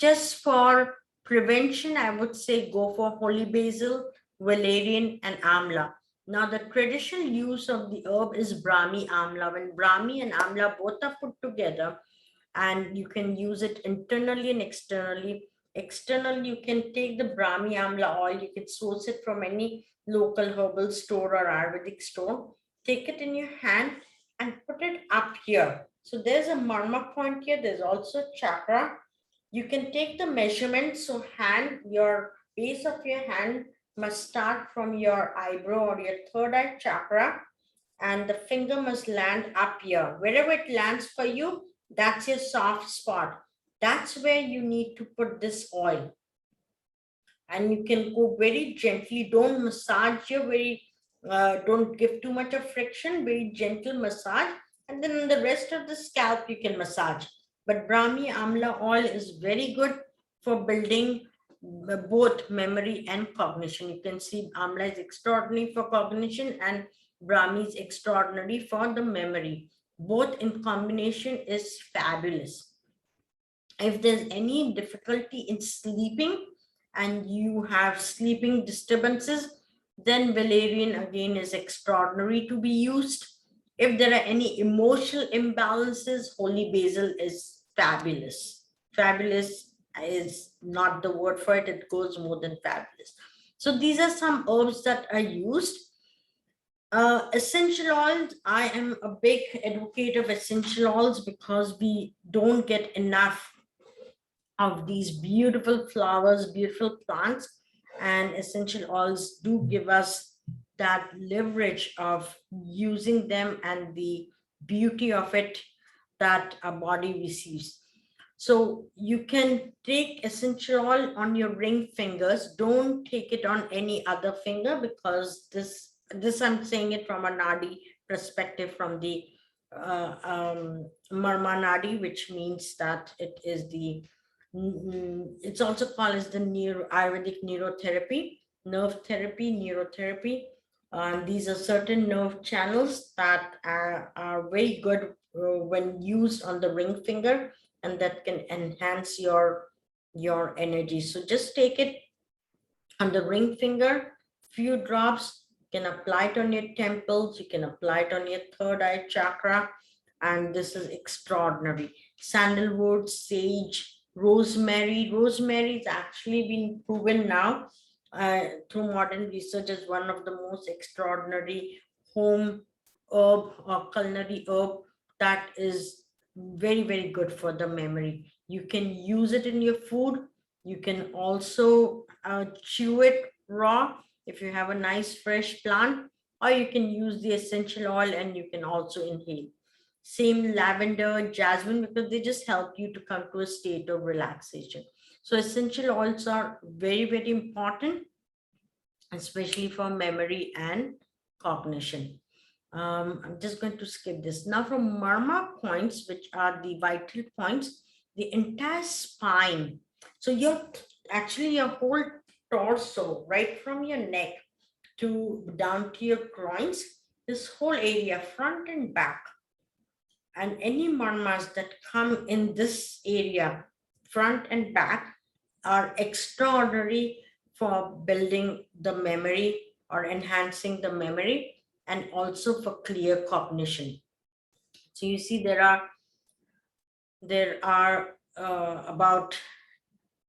Just for prevention, I would say go for holy basil, valerian, and amla. Now, the traditional use of the herb is Brahmi amla. When Brahmi and amla both are put together, and you can use it internally and externally. Externally, you can take the Brahmi amla oil, you can source it from any local herbal store or Ayurvedic store. Take it in your hand and put it up here. So there's a marma point here, there's also chakra. You can take the measurement. So your base of your hand must start from your eyebrow or your third eye chakra, and the finger must land up here. Wherever it lands for you, that's your soft spot. That's where you need to put this oil. And you can go very gently. Don't massage your don't give too much of friction, very gentle massage. And then the rest of the scalp, you can massage. But Brahmi Amla oil is very good for building both memory and cognition. You can see Amla is extraordinary for cognition and Brahmi is extraordinary for the memory. Both in combination is fabulous. If there's any difficulty in sleeping and you have sleeping disturbances, then valerian again is extraordinary to be used. If there are any emotional imbalances, holy basil is fabulous. Fabulous is not the word for it, it goes more than fabulous. So these are some herbs that are used. Essential oils, I am a big advocate of essential oils because we don't get enough of these beautiful flowers, beautiful plants, and essential oils do give us that leverage of using them and the beauty of it that our body receives. So you can take essential oil on your ring fingers. Don't take it on any other finger, because this I'm saying it from a nadi perspective, from the Marma nadi, which means that it is it's also called as the Ayurvedic neurotherapy, nerve therapy, neurotherapy. These are certain nerve channels that are very good when used on the ring finger, and that can enhance your energy. So just take it on the ring finger, few drops. You can apply it on your temples, you can apply it on your third eye chakra, and this is extraordinary. Sandalwood, sage, rosemary. Rosemary is actually been proven now through modern research as one of the most extraordinary home herb or culinary herb that is very, very good for the memory. You can use it in your food. You can also chew it raw if you have a nice fresh plant, or you can use the essential oil and you can also inhale. Same lavender, jasmine, because they just help you to come to a state of relaxation. So essential oils are very, very important, especially for memory and cognition. I'm just going to skip this. Now from Marma points, which are the vital points, the entire spine. So your whole torso, right from your neck to down to your groins, this whole area, front and back, and any marmas that come in this area, front and back, are extraordinary for building the memory or enhancing the memory, and also for clear cognition. So you see there are about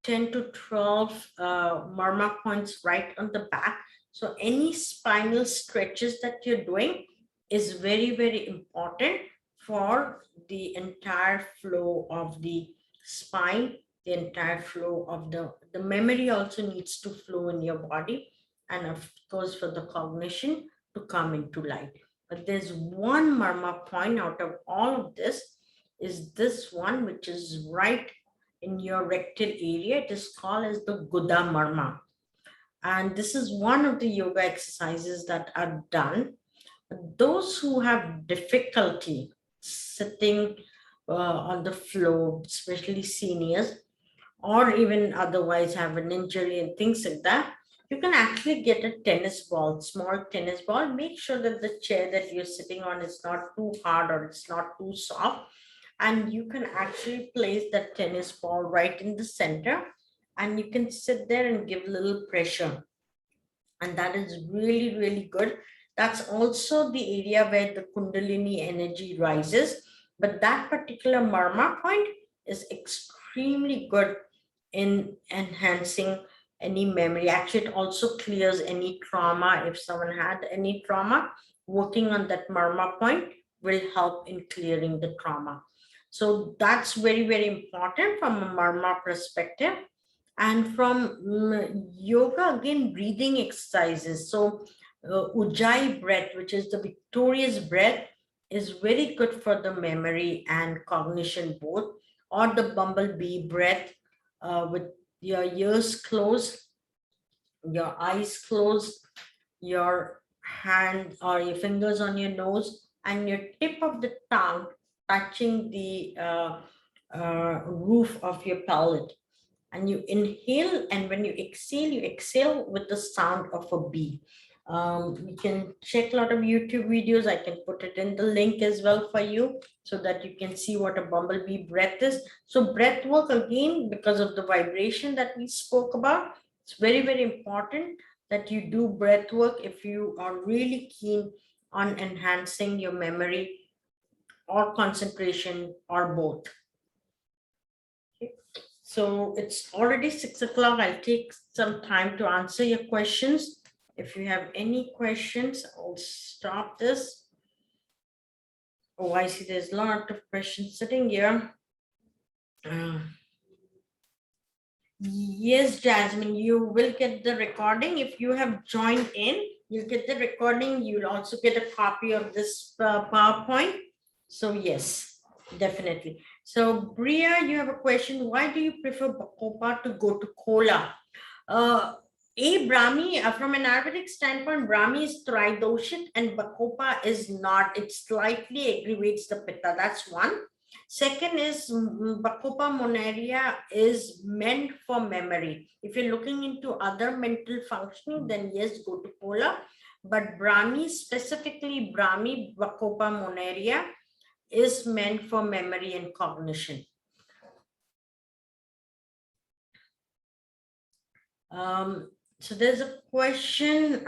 10 to 12 marma points right on the back. So any spinal stretches that you're doing is very, very important for the entire flow of the spine, the entire flow of the memory also needs to flow in your body, and of course for the cognition to come into light. But there's one marma point out of all of this, is this one, which is right in your rectal area. It is called as the Guda marma. And this is one of the yoga exercises that are done. Those who have difficulty sitting on the floor, especially seniors, or even otherwise have an injury and things like that, you can actually get a tennis ball, small tennis ball. Make sure that the chair that you're sitting on is not too hard or it's not too soft. And you can actually place that tennis ball right in the center, and you can sit there and give a little pressure. And that is really, really good. That's also the area where the Kundalini energy rises. But that particular Marma point is extremely good in enhancing any memory. Actually, it also clears any trauma. If someone had any trauma, working on that Marma point will help in clearing the trauma. So that's very, very important from a Marma perspective. And from yoga, again, breathing exercises. So Ujjayi breath, which is the victorious breath, is very good for the memory and cognition both. Or the bumblebee breath, with your ears closed, your eyes closed, your hand or your fingers on your nose, and your tip of the tongue touching the roof of your palate. And you inhale, and when you exhale with the sound of a bee. You can check a lot of YouTube videos. I can put it in the link as well for you, so that you can see what a bumblebee breath is. So breath work, again, because of the vibration that we spoke about, it's very, very important that you do breath work if you are really keen on enhancing your memory or concentration or both. So it's already 6 o'clock. I'll take some time to answer your questions. If you have any questions, I'll stop this. Oh, I see there's a lot of questions sitting here. Yes, Jasmine, you will get the recording. If you have joined in, you'll get the recording. You'll also get a copy of this PowerPoint. So yes, definitely. So Bria, you have a question. Why do you prefer Bacopa to go to Kola? Brahmi, from an Ayurvedic standpoint, Brahmi is Tridoshic and Bacopa is not. It slightly aggravates the Pitta. That's one. Second is Bacopa monaria is meant for memory. If you're looking into other mental functioning, then yes, go to Kola. But Brahmi, specifically Brahmi Bacopa monaria, is meant for memory and cognition. So there's a question,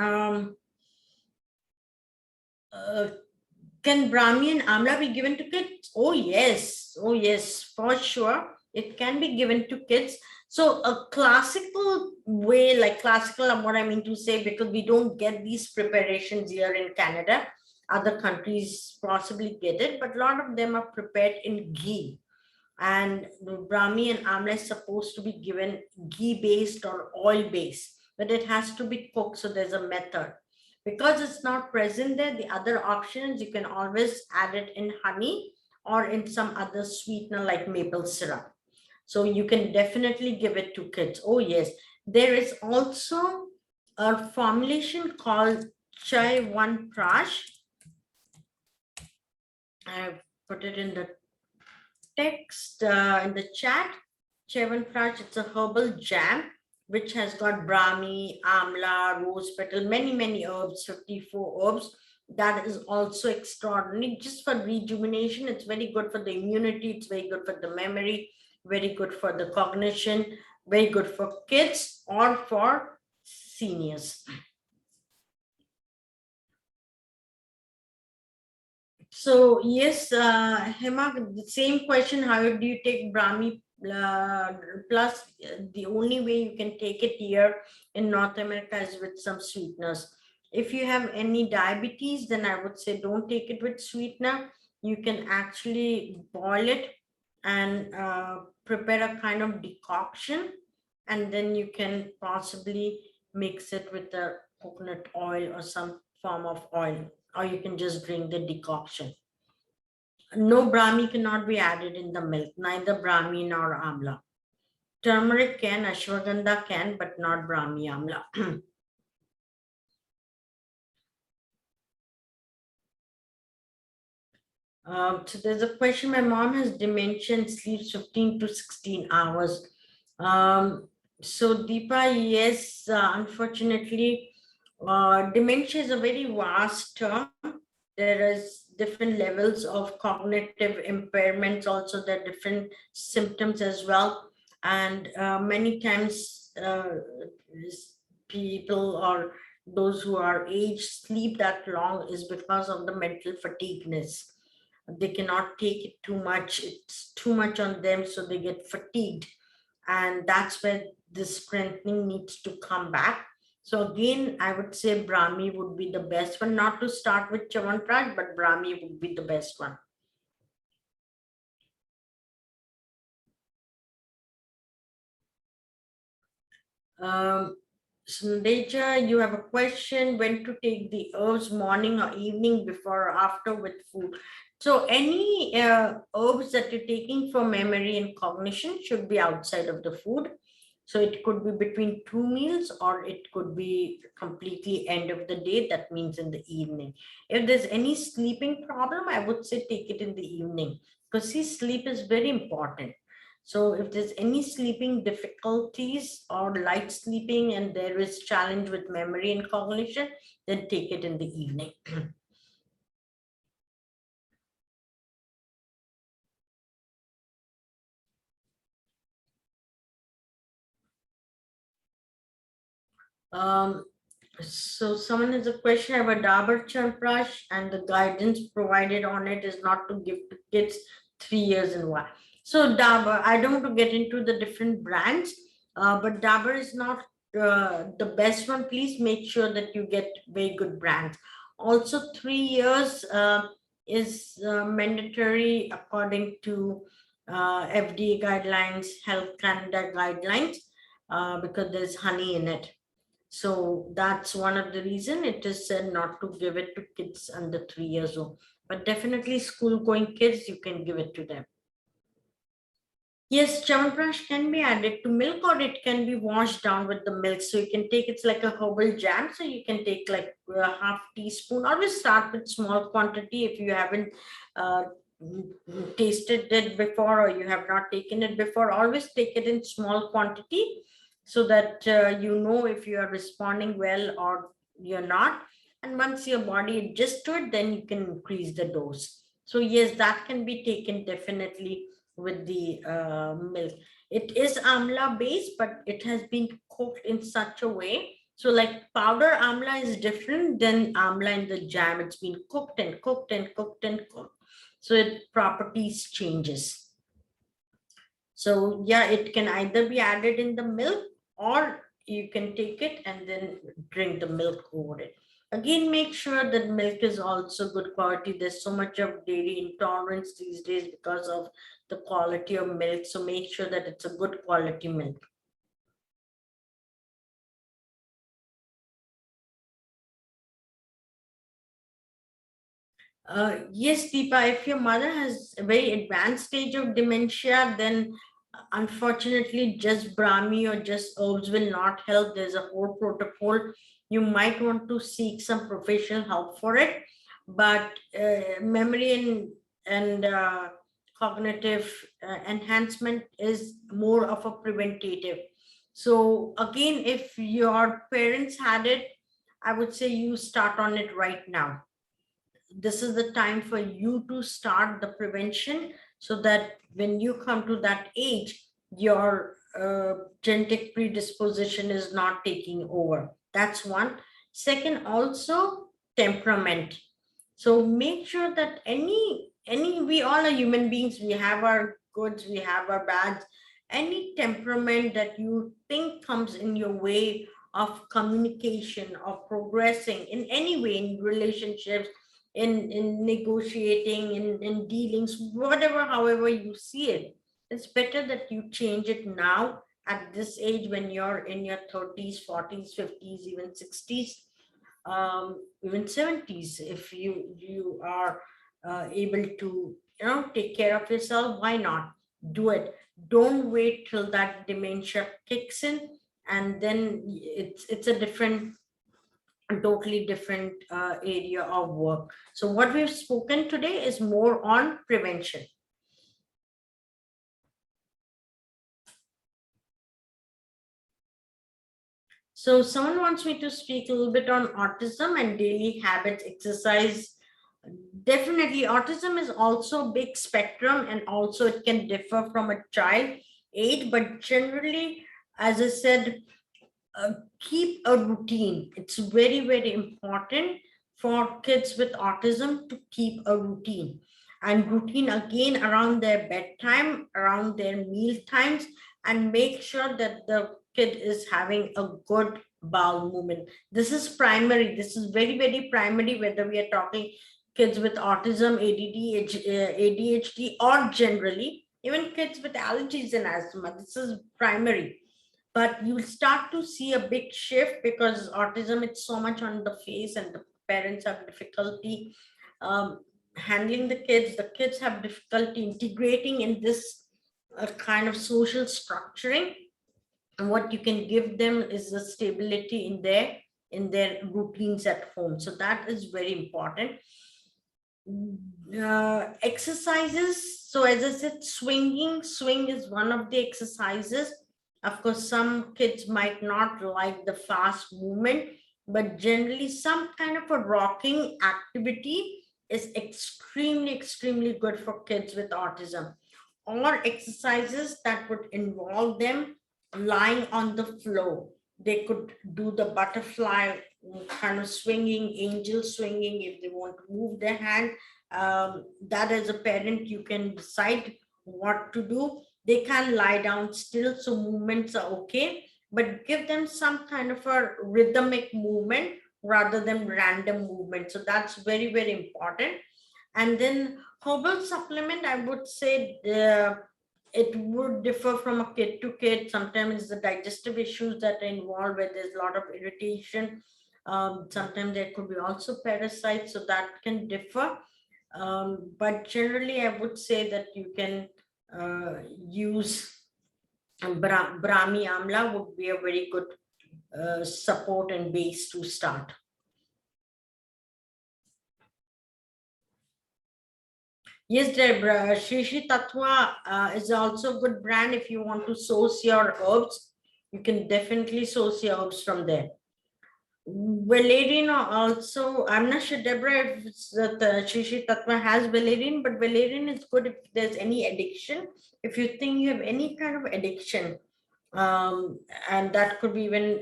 can Brahmi and Amla be given to kids? Oh yes, for sure. It can be given to kids. So a classical way, like classical, what I mean to say, because we don't get these preparations here in Canada, other countries possibly get it, but a lot of them are prepared in ghee. And Brahmi and Amla is supposed to be given ghee based or oil based, but it has to be cooked. So there's a method. Because it's not present there, the other options, you can always add it in honey or in some other sweetener like maple syrup. So you can definitely give it to kids. Oh yes. There is also a formulation called Chai One Prash. I've put it in the text, in the chat. Chai One Prash, it's a herbal jam which has got Brahmi, Amla, rose petal, many herbs, 54 herbs. That is also extraordinary. Just for rejuvenation, it's very good for the immunity, it's very good for the memory, very good for the cognition, very good for kids or for seniors. So yes, Hema, the same question, how do you take Brahmi plus? The only way you can take it here in North America is with some sweeteners. If you have any diabetes, then I would say don't take it with sweetener. you can actually boil it and prepare a kind of decoction, and then you can possibly mix it with the coconut oil or some form of oil, or you can just drink the decoction. No, Brahmi cannot be added in the milk, neither Brahmi nor Amla. Turmeric can, Ashwagandha can, but not Brahmi Amla. So there's a question. My mom has dementia and sleeps 15 to 16 hours. So Deepa, yes, unfortunately, dementia is a very vast term. There is different levels of cognitive impairments. Also, there are different symptoms as well. And many times people or those who are aged sleep that long is because of the mental fatigueness. They cannot take it too much. It's too much on them, so they get fatigued. And that's where the strengthening needs to come back. So again, I would say Brahmi would be the best one, not to start with Chyawanprash, but Brahmi would be the best one. Sandeja, you have a question, when to take the herbs, morning or evening, before or after with food? So any herbs that you're taking for memory and cognition should be outside of the food. So it could be between two meals, or it could be completely end of the day. That means in the evening. If there's any sleeping problem, I would say take it in the evening, because see, sleep is very important. So if there's any sleeping difficulties or light sleeping and there is challenge with memory and cognition, then take it in the evening. So someone has a question. I have a Dabur Chyawanprash and the guidance provided on it is not to give to kids 3 years in one. So Dabur, I don't want to get into the different brands, but Dabur is not the best one. Please make sure that you get very good brands. Also, 3 years is mandatory according to FDA guidelines, Health Canada guidelines, because there's honey in it. So that's one of the reason it is said not to give it to kids under 3 years old. But definitely school going kids, you can give it to them. Yes, Chyawanprash can be added to milk, or it can be washed down with the milk. So you can take, it's like a herbal jam. So you can take like a half teaspoon. Always start with small quantity if you haven't uh, tasted it before, or you have not taken it before. Always take it in small quantity so that you know if you are responding well or you're not. And once your body adjusts to it, then you can increase the dose. So yes, that can be taken definitely with the milk. It is amla based, but it has been cooked in such a way. So like powder amla is different than amla in the jam. It's been cooked and cooked and cooked and cooked. So it properties changes. So yeah, it can either be added in the milk, or you can take it and then drink the milk over it. Again, make sure that milk is also good quality. There's so much of dairy intolerance these days because of the quality of milk. So make sure that it's a good quality milk. Yes, Deepa, if your mother has a very advanced stage of dementia, then unfortunately just Brahmi or just herbs will not help. There's a whole protocol. You might want to seek some professional help for it, but memory and cognitive enhancement is more of a preventative. So again, if your parents had it, I would say you start on it right now. This is the time for you to start the prevention, so that when you come to that age, your genetic predisposition is not taking over. That's one. Second, also temperament. So make sure that any we all are human beings. We have our goods, we have our bads. Any temperament that you think comes in your way of communication or progressing in any way in relationships, in negotiating, in dealings, whatever, however you see it. It's better that you change it now at this age when you're in your 30s, 40s, 50s, even 60s, even 70s. If you are able to, take care of yourself, why not do it? Don't wait till that dementia kicks in, and then it's a totally different area of work. So what we've spoken today is more on prevention. So someone wants me to speak a little bit on autism and daily habits, exercise. Definitely, autism is also a big spectrum, and also it can differ from a child age, but generally, as I said, keep a routine. It's very, very important for kids with autism to keep a routine. And routine again around their bedtime, around their meal times, and make sure that the kid is having a good bowel movement. This is primary. This is very, very primary, whether we are talking kids with autism, ADHD, or generally, even kids with allergies and asthma. This is primary. But you'll start to see a big shift because autism, it's so much on the face, and the parents have difficulty handling the kids have difficulty integrating in this kind of social structuring. And what you can give them is the stability in their routines at home. So that is very important. Exercises. So as I said, swing is one of the exercises. Of course, some kids might not like the fast movement, but generally some kind of a rocking activity is extremely, extremely good for kids with autism. Or exercises that would involve them lying on the floor. They could do the butterfly kind of swinging, angel swinging, if they want to move their hand. That as a parent, you can decide what to do. They can lie down still, so movements are okay, but give them some kind of a rhythmic movement rather than random movement. So that's very, very important. And then herbal supplement, I would say it would differ from a kid to kid. Sometimes it's the digestive issues that are involved, where there's a lot of irritation. Sometimes there could be also parasites, so that can differ. But generally, I would say that you can use Brahmi Amla would be a very good support and base to start. Yes, Deborah, Shri Tatwa is also a good brand. If you want to source your herbs, you can definitely source your herbs from there. Valerian also, I'm not sure, Deborah, if the Shri Tatwa has valerian, but valerian is good if there's any addiction. If you think you have any kind of addiction, and that could be even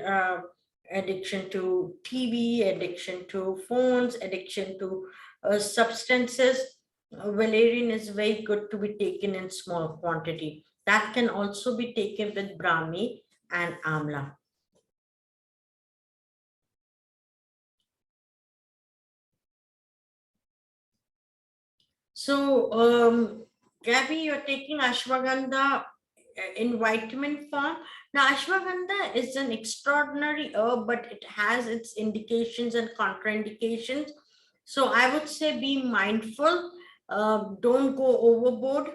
addiction to TV, addiction to phones, addiction to substances. Valerian is very good to be taken in small quantity. That can also be taken with Brahmi and Amla. So, Gabby, you're taking ashwagandha in vitamin form. Now, ashwagandha is an extraordinary herb, but it has its indications and contraindications. So I would say be mindful. Don't go overboard.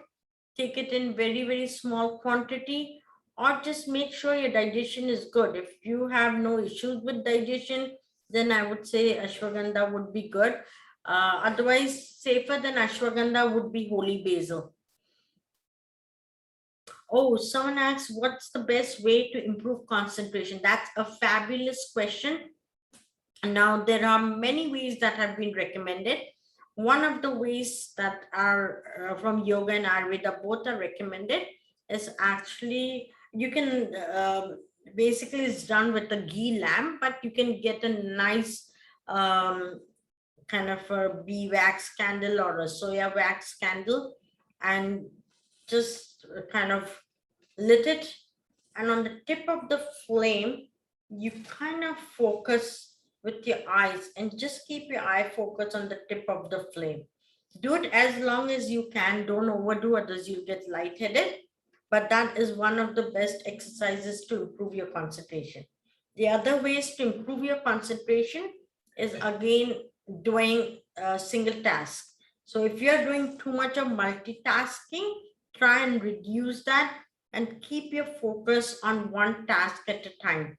Take it in very, very small quantity, or just make sure your digestion is good. If you have no issues with digestion, then I would say ashwagandha would be good. Otherwise, safer than ashwagandha would be holy basil. Oh, someone asks, what's the best way to improve concentration? That's a fabulous question. Now, there are many ways that have been recommended. One of the ways that are from yoga and Ayurveda, both are recommended, is actually, you can basically, it's done with a ghee lamp, but you can get a nice kind of a bee wax candle or a soya wax candle, and just kind of lit it. And on the tip of the flame, you kind of focus with your eyes and just keep your eye focused on the tip of the flame. Do it as long as you can. Don't overdo it, others you'll get lightheaded. But that is one of the best exercises to improve your concentration. The other ways to improve your concentration is again doing a single task. So if you're doing too much of multitasking, try and reduce that and keep your focus on one task at a time.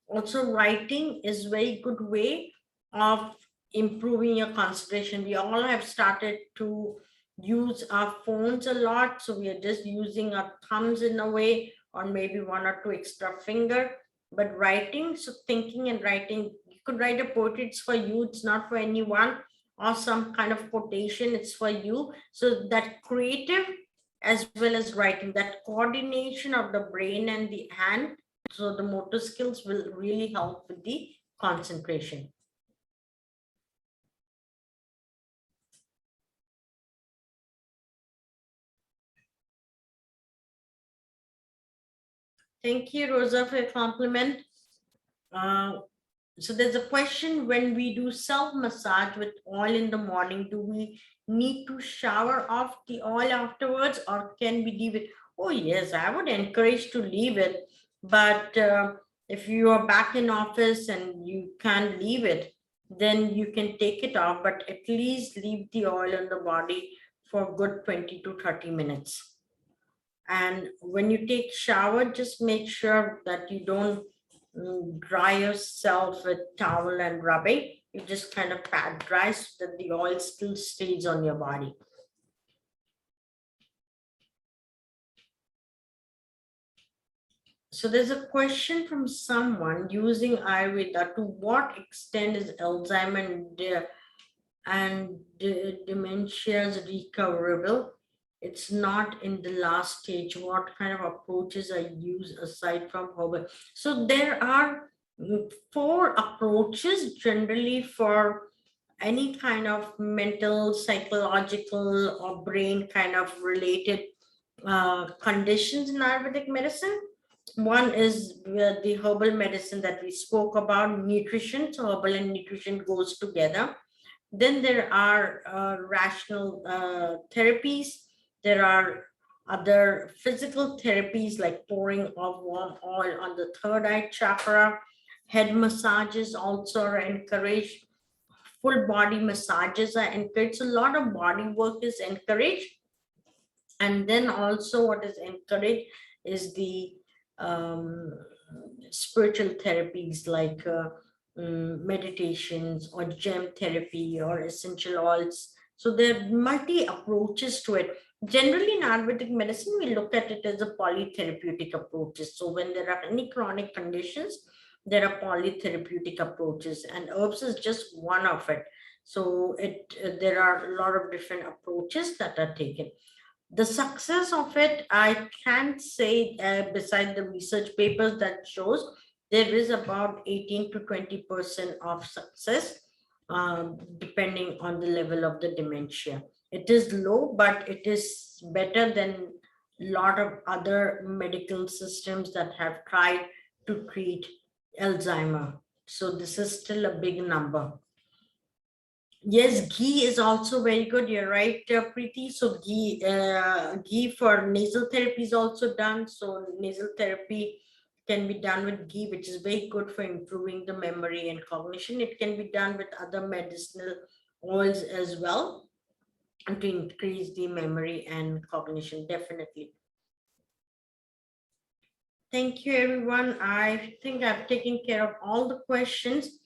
Also, writing is very good way of improving your concentration. We all have started to use our phones a lot, so we are just using our thumbs in a way, or maybe one or two extra finger. But writing, so thinking and writing, you could write a poetry, it's for you, it's not for anyone, or some kind of quotation, it's for you. So that creative as well as writing, that coordination of the brain and the hand, so the motor skills will really help with the concentration. Thank you, Rosa, for your compliment. So there's a question: when we do self-massage with oil in the morning, do we need to shower off the oil afterwards, or can we leave it? Oh yes, I would encourage to leave it. But if you are back in office and you can't leave it, then you can take it off, but at least leave the oil on the body for good 20 to 30 minutes. And when you take shower, just make sure that you don't dry yourself with towel and rubbing. You just kind of pat dry so that the oil still stays on your body. So there's a question from someone: using Ayurveda, to what extent is Alzheimer and dementias recoverable? It's not in the last stage. What kind of approaches are used aside from herbal? So there are 4 approaches generally for any kind of mental, psychological, or brain kind of related conditions in Ayurvedic medicine. One is the herbal medicine that we spoke about, nutrition. So herbal and nutrition goes together. Then there are rational therapies. There are other physical therapies like pouring of warm oil on the third eye chakra. Head massages also are encouraged. Full body massages are encouraged. A lot of body work is encouraged. And then also what is encouraged is the spiritual therapies like meditations or gem therapy or essential oils. So there are multi approaches to it. Generally in Ayurvedic medicine, we look at it as a polytherapeutic approaches. So when there are any chronic conditions, there are polytherapeutic approaches, and herbs is just one of it. So there are a lot of different approaches that are taken. The success of it, I can't say, beside the research papers that shows there is about 18 to 20% of success, depending on the level of the dementia. It is low, but it is better than a lot of other medical systems that have tried to treat Alzheimer. So this is still a big number. Yes, ghee is also very good. You're right, Preeti. So ghee for nasal therapy is also done. So nasal therapy can be done with ghee, which is very good for improving the memory and cognition. It can be done with other medicinal oils as well, and to increase the memory and cognition, definitely. Thank you, everyone. I think I've taken care of all the questions,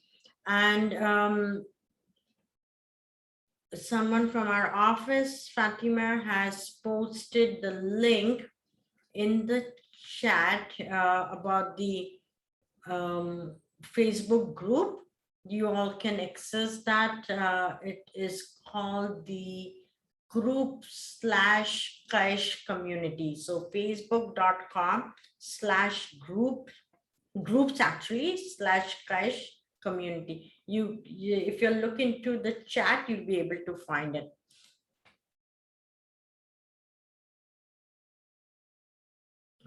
and someone from our office, Fatima, has posted the link in the chat about the Facebook group. You all can access that. It is called the group/CAISH community. So facebook.com/groups actually /CAISH community. If you look into the chat, you'll be able to find it.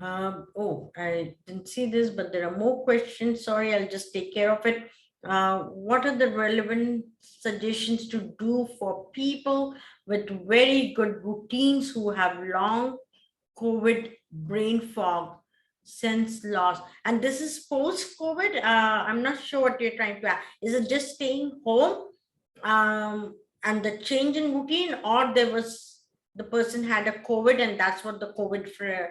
Oh, I didn't see this, but there are more questions. Sorry, I'll just take care of it. What are the relevant suggestions to do for people with very good routines who have long COVID brain fog, sense loss? And this is post-COVID. I'm not sure what you're trying to ask. Is it just staying home and the change in routine, or there was the person had a COVID and that's what the COVID for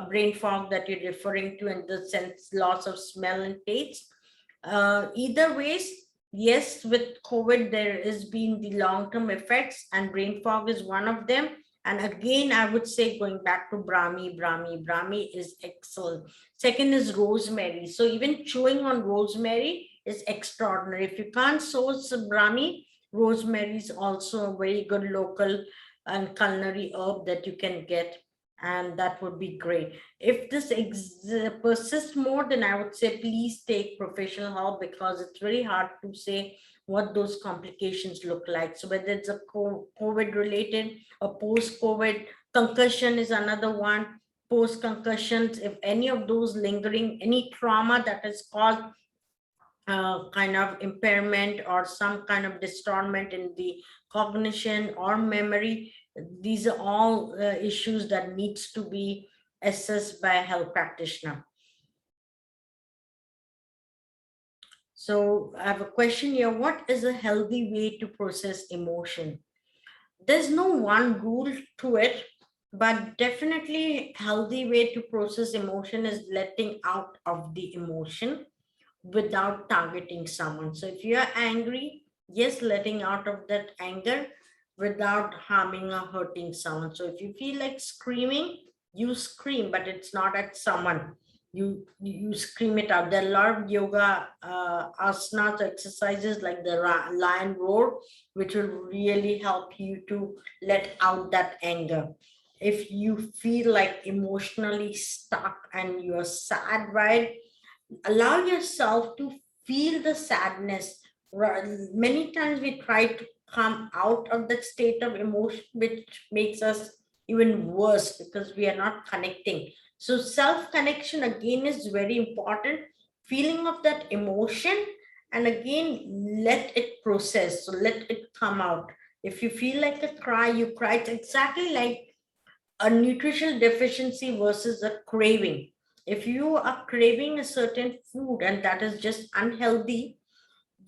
brain fog that you're referring to, in the sense loss of smell and taste? Either ways, yes, with COVID, there has been the long-term effects, and brain fog is one of them. And again, I would say, going back to Brahmi is excellent. Second is rosemary. So even chewing on rosemary is extraordinary. If you can't source Brahmi, rosemary is also a very good local and culinary herb that you can get, and that would be great. If this persists more, then I would say please take professional help, because it's very hard to say what those complications look like. So whether it's a COVID related or post-COVID, concussion is another one. Post concussions, if any of those lingering, any trauma that has caused kind of impairment or some kind of distortion in the cognition or memory, these are all issues that needs to be assessed by a health practitioner. So I have a question here. What is a healthy way to process emotion? There's no one rule to it, but definitely healthy way to process emotion is letting out of the emotion without targeting someone. So if you are angry, yes, letting out of that anger without harming or hurting someone. So if you feel like screaming, you scream, but it's not at someone. You scream it out. There are a lot of yoga asanas, exercises like the lion roar, which will really help you to let out that anger. If you feel like emotionally stuck and you're sad, right, allow yourself to feel the sadness. Many times we try to come out of that state of emotion, which makes us even worse because we are not connecting. So self connection again is very important. Feeling of that emotion, and again let it process. So let it come out. If you feel like a cry, you cry. It's exactly like a nutritional deficiency versus a craving. If you are craving a certain food and that is just unhealthy,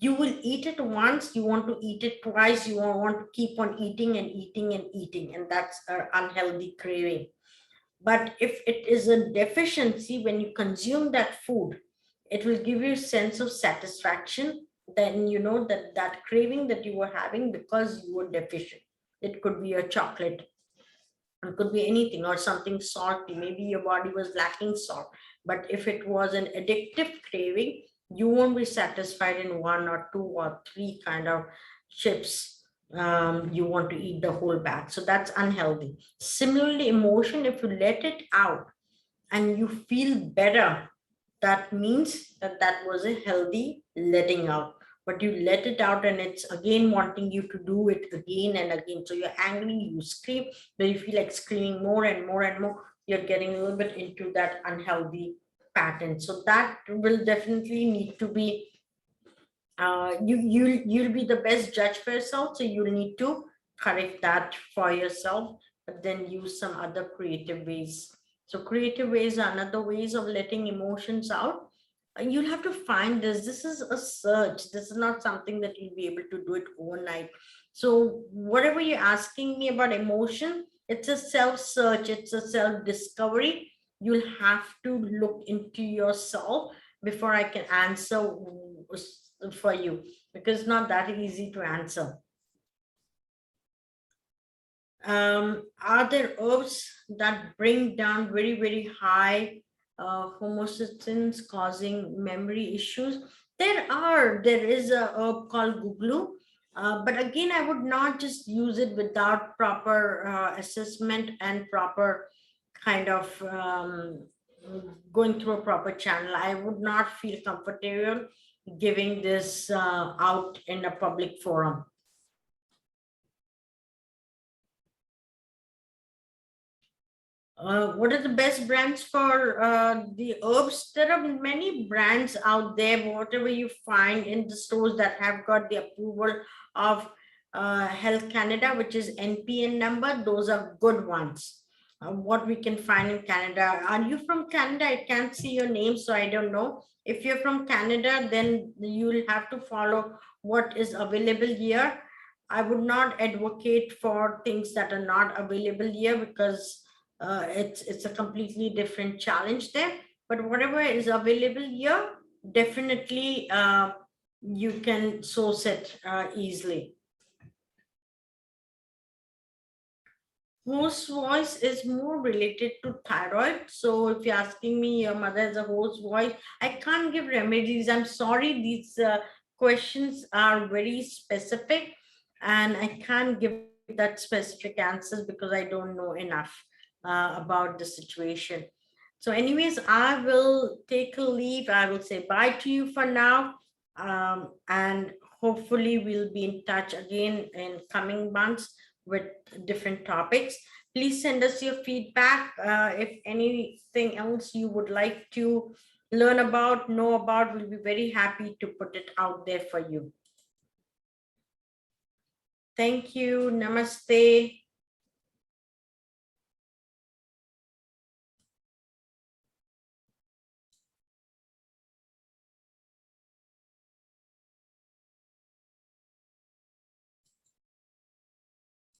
you will eat it once, you want to eat it twice, you want to keep on eating and eating and eating, and that's an unhealthy craving. But if it is a deficiency, when you consume that food, it will give you a sense of satisfaction. Then you know that that craving that you were having because you were deficient. It could be a chocolate, it could be anything, or something salty. Maybe your body was lacking salt. But if it was an addictive craving, you won't be satisfied in one or two or three kind of chips. You want to eat the whole bag. So that's unhealthy. Similarly, emotion, if you let it out and you feel better, that means that that was a healthy letting out. But you let it out and it's again wanting you to do it again and again. So you're angry, you scream, but you feel like screaming more and more and more. You're getting a little bit into that unhealthy pattern. So that will definitely need to be you'll be the best judge for yourself. So you'll need to correct that for yourself, but then use some other creative ways. So creative ways are another ways of letting emotions out. You'll have to find this. This is a search. This is not something that you'll be able to do it overnight. So whatever you're asking me about emotion, it's a self search, it's a self discovery. You'll have to look into yourself before I can answer for you, because it's not that easy to answer. Are there herbs that bring down very high homocysteines causing memory issues? There is a herb called guglu, but again, I would not just use it without proper assessment and proper kind of going through a proper channel. I would not feel comfortable giving this out in a public forum. What are the best brands for the herbs? There are many brands out there. Whatever you find in the stores that have got the approval of Health Canada, which is NPN number, those are good ones. What we can find in Canada. Are you from Canada? I can't see your name, so I don't know. If you're from Canada, then you'll have to follow what is available here. I would not advocate for things that are not available here, because it's a completely different challenge there. But whatever is available here, definitely you can source it easily. Hoarse voice is more related to thyroid. So if you're asking me, your mother has a hoarse voice, I can't give remedies. I'm sorry, these questions are very specific, and I can't give that specific answers because I don't know enough about the situation. So anyways, I will take a leave. I will say bye to you for now. And hopefully we'll be in touch again in coming months with different topics. Please send us your feedback. If anything else you would like to learn about, know about, we'll be very happy to put it out there for you. Thank you. Namaste.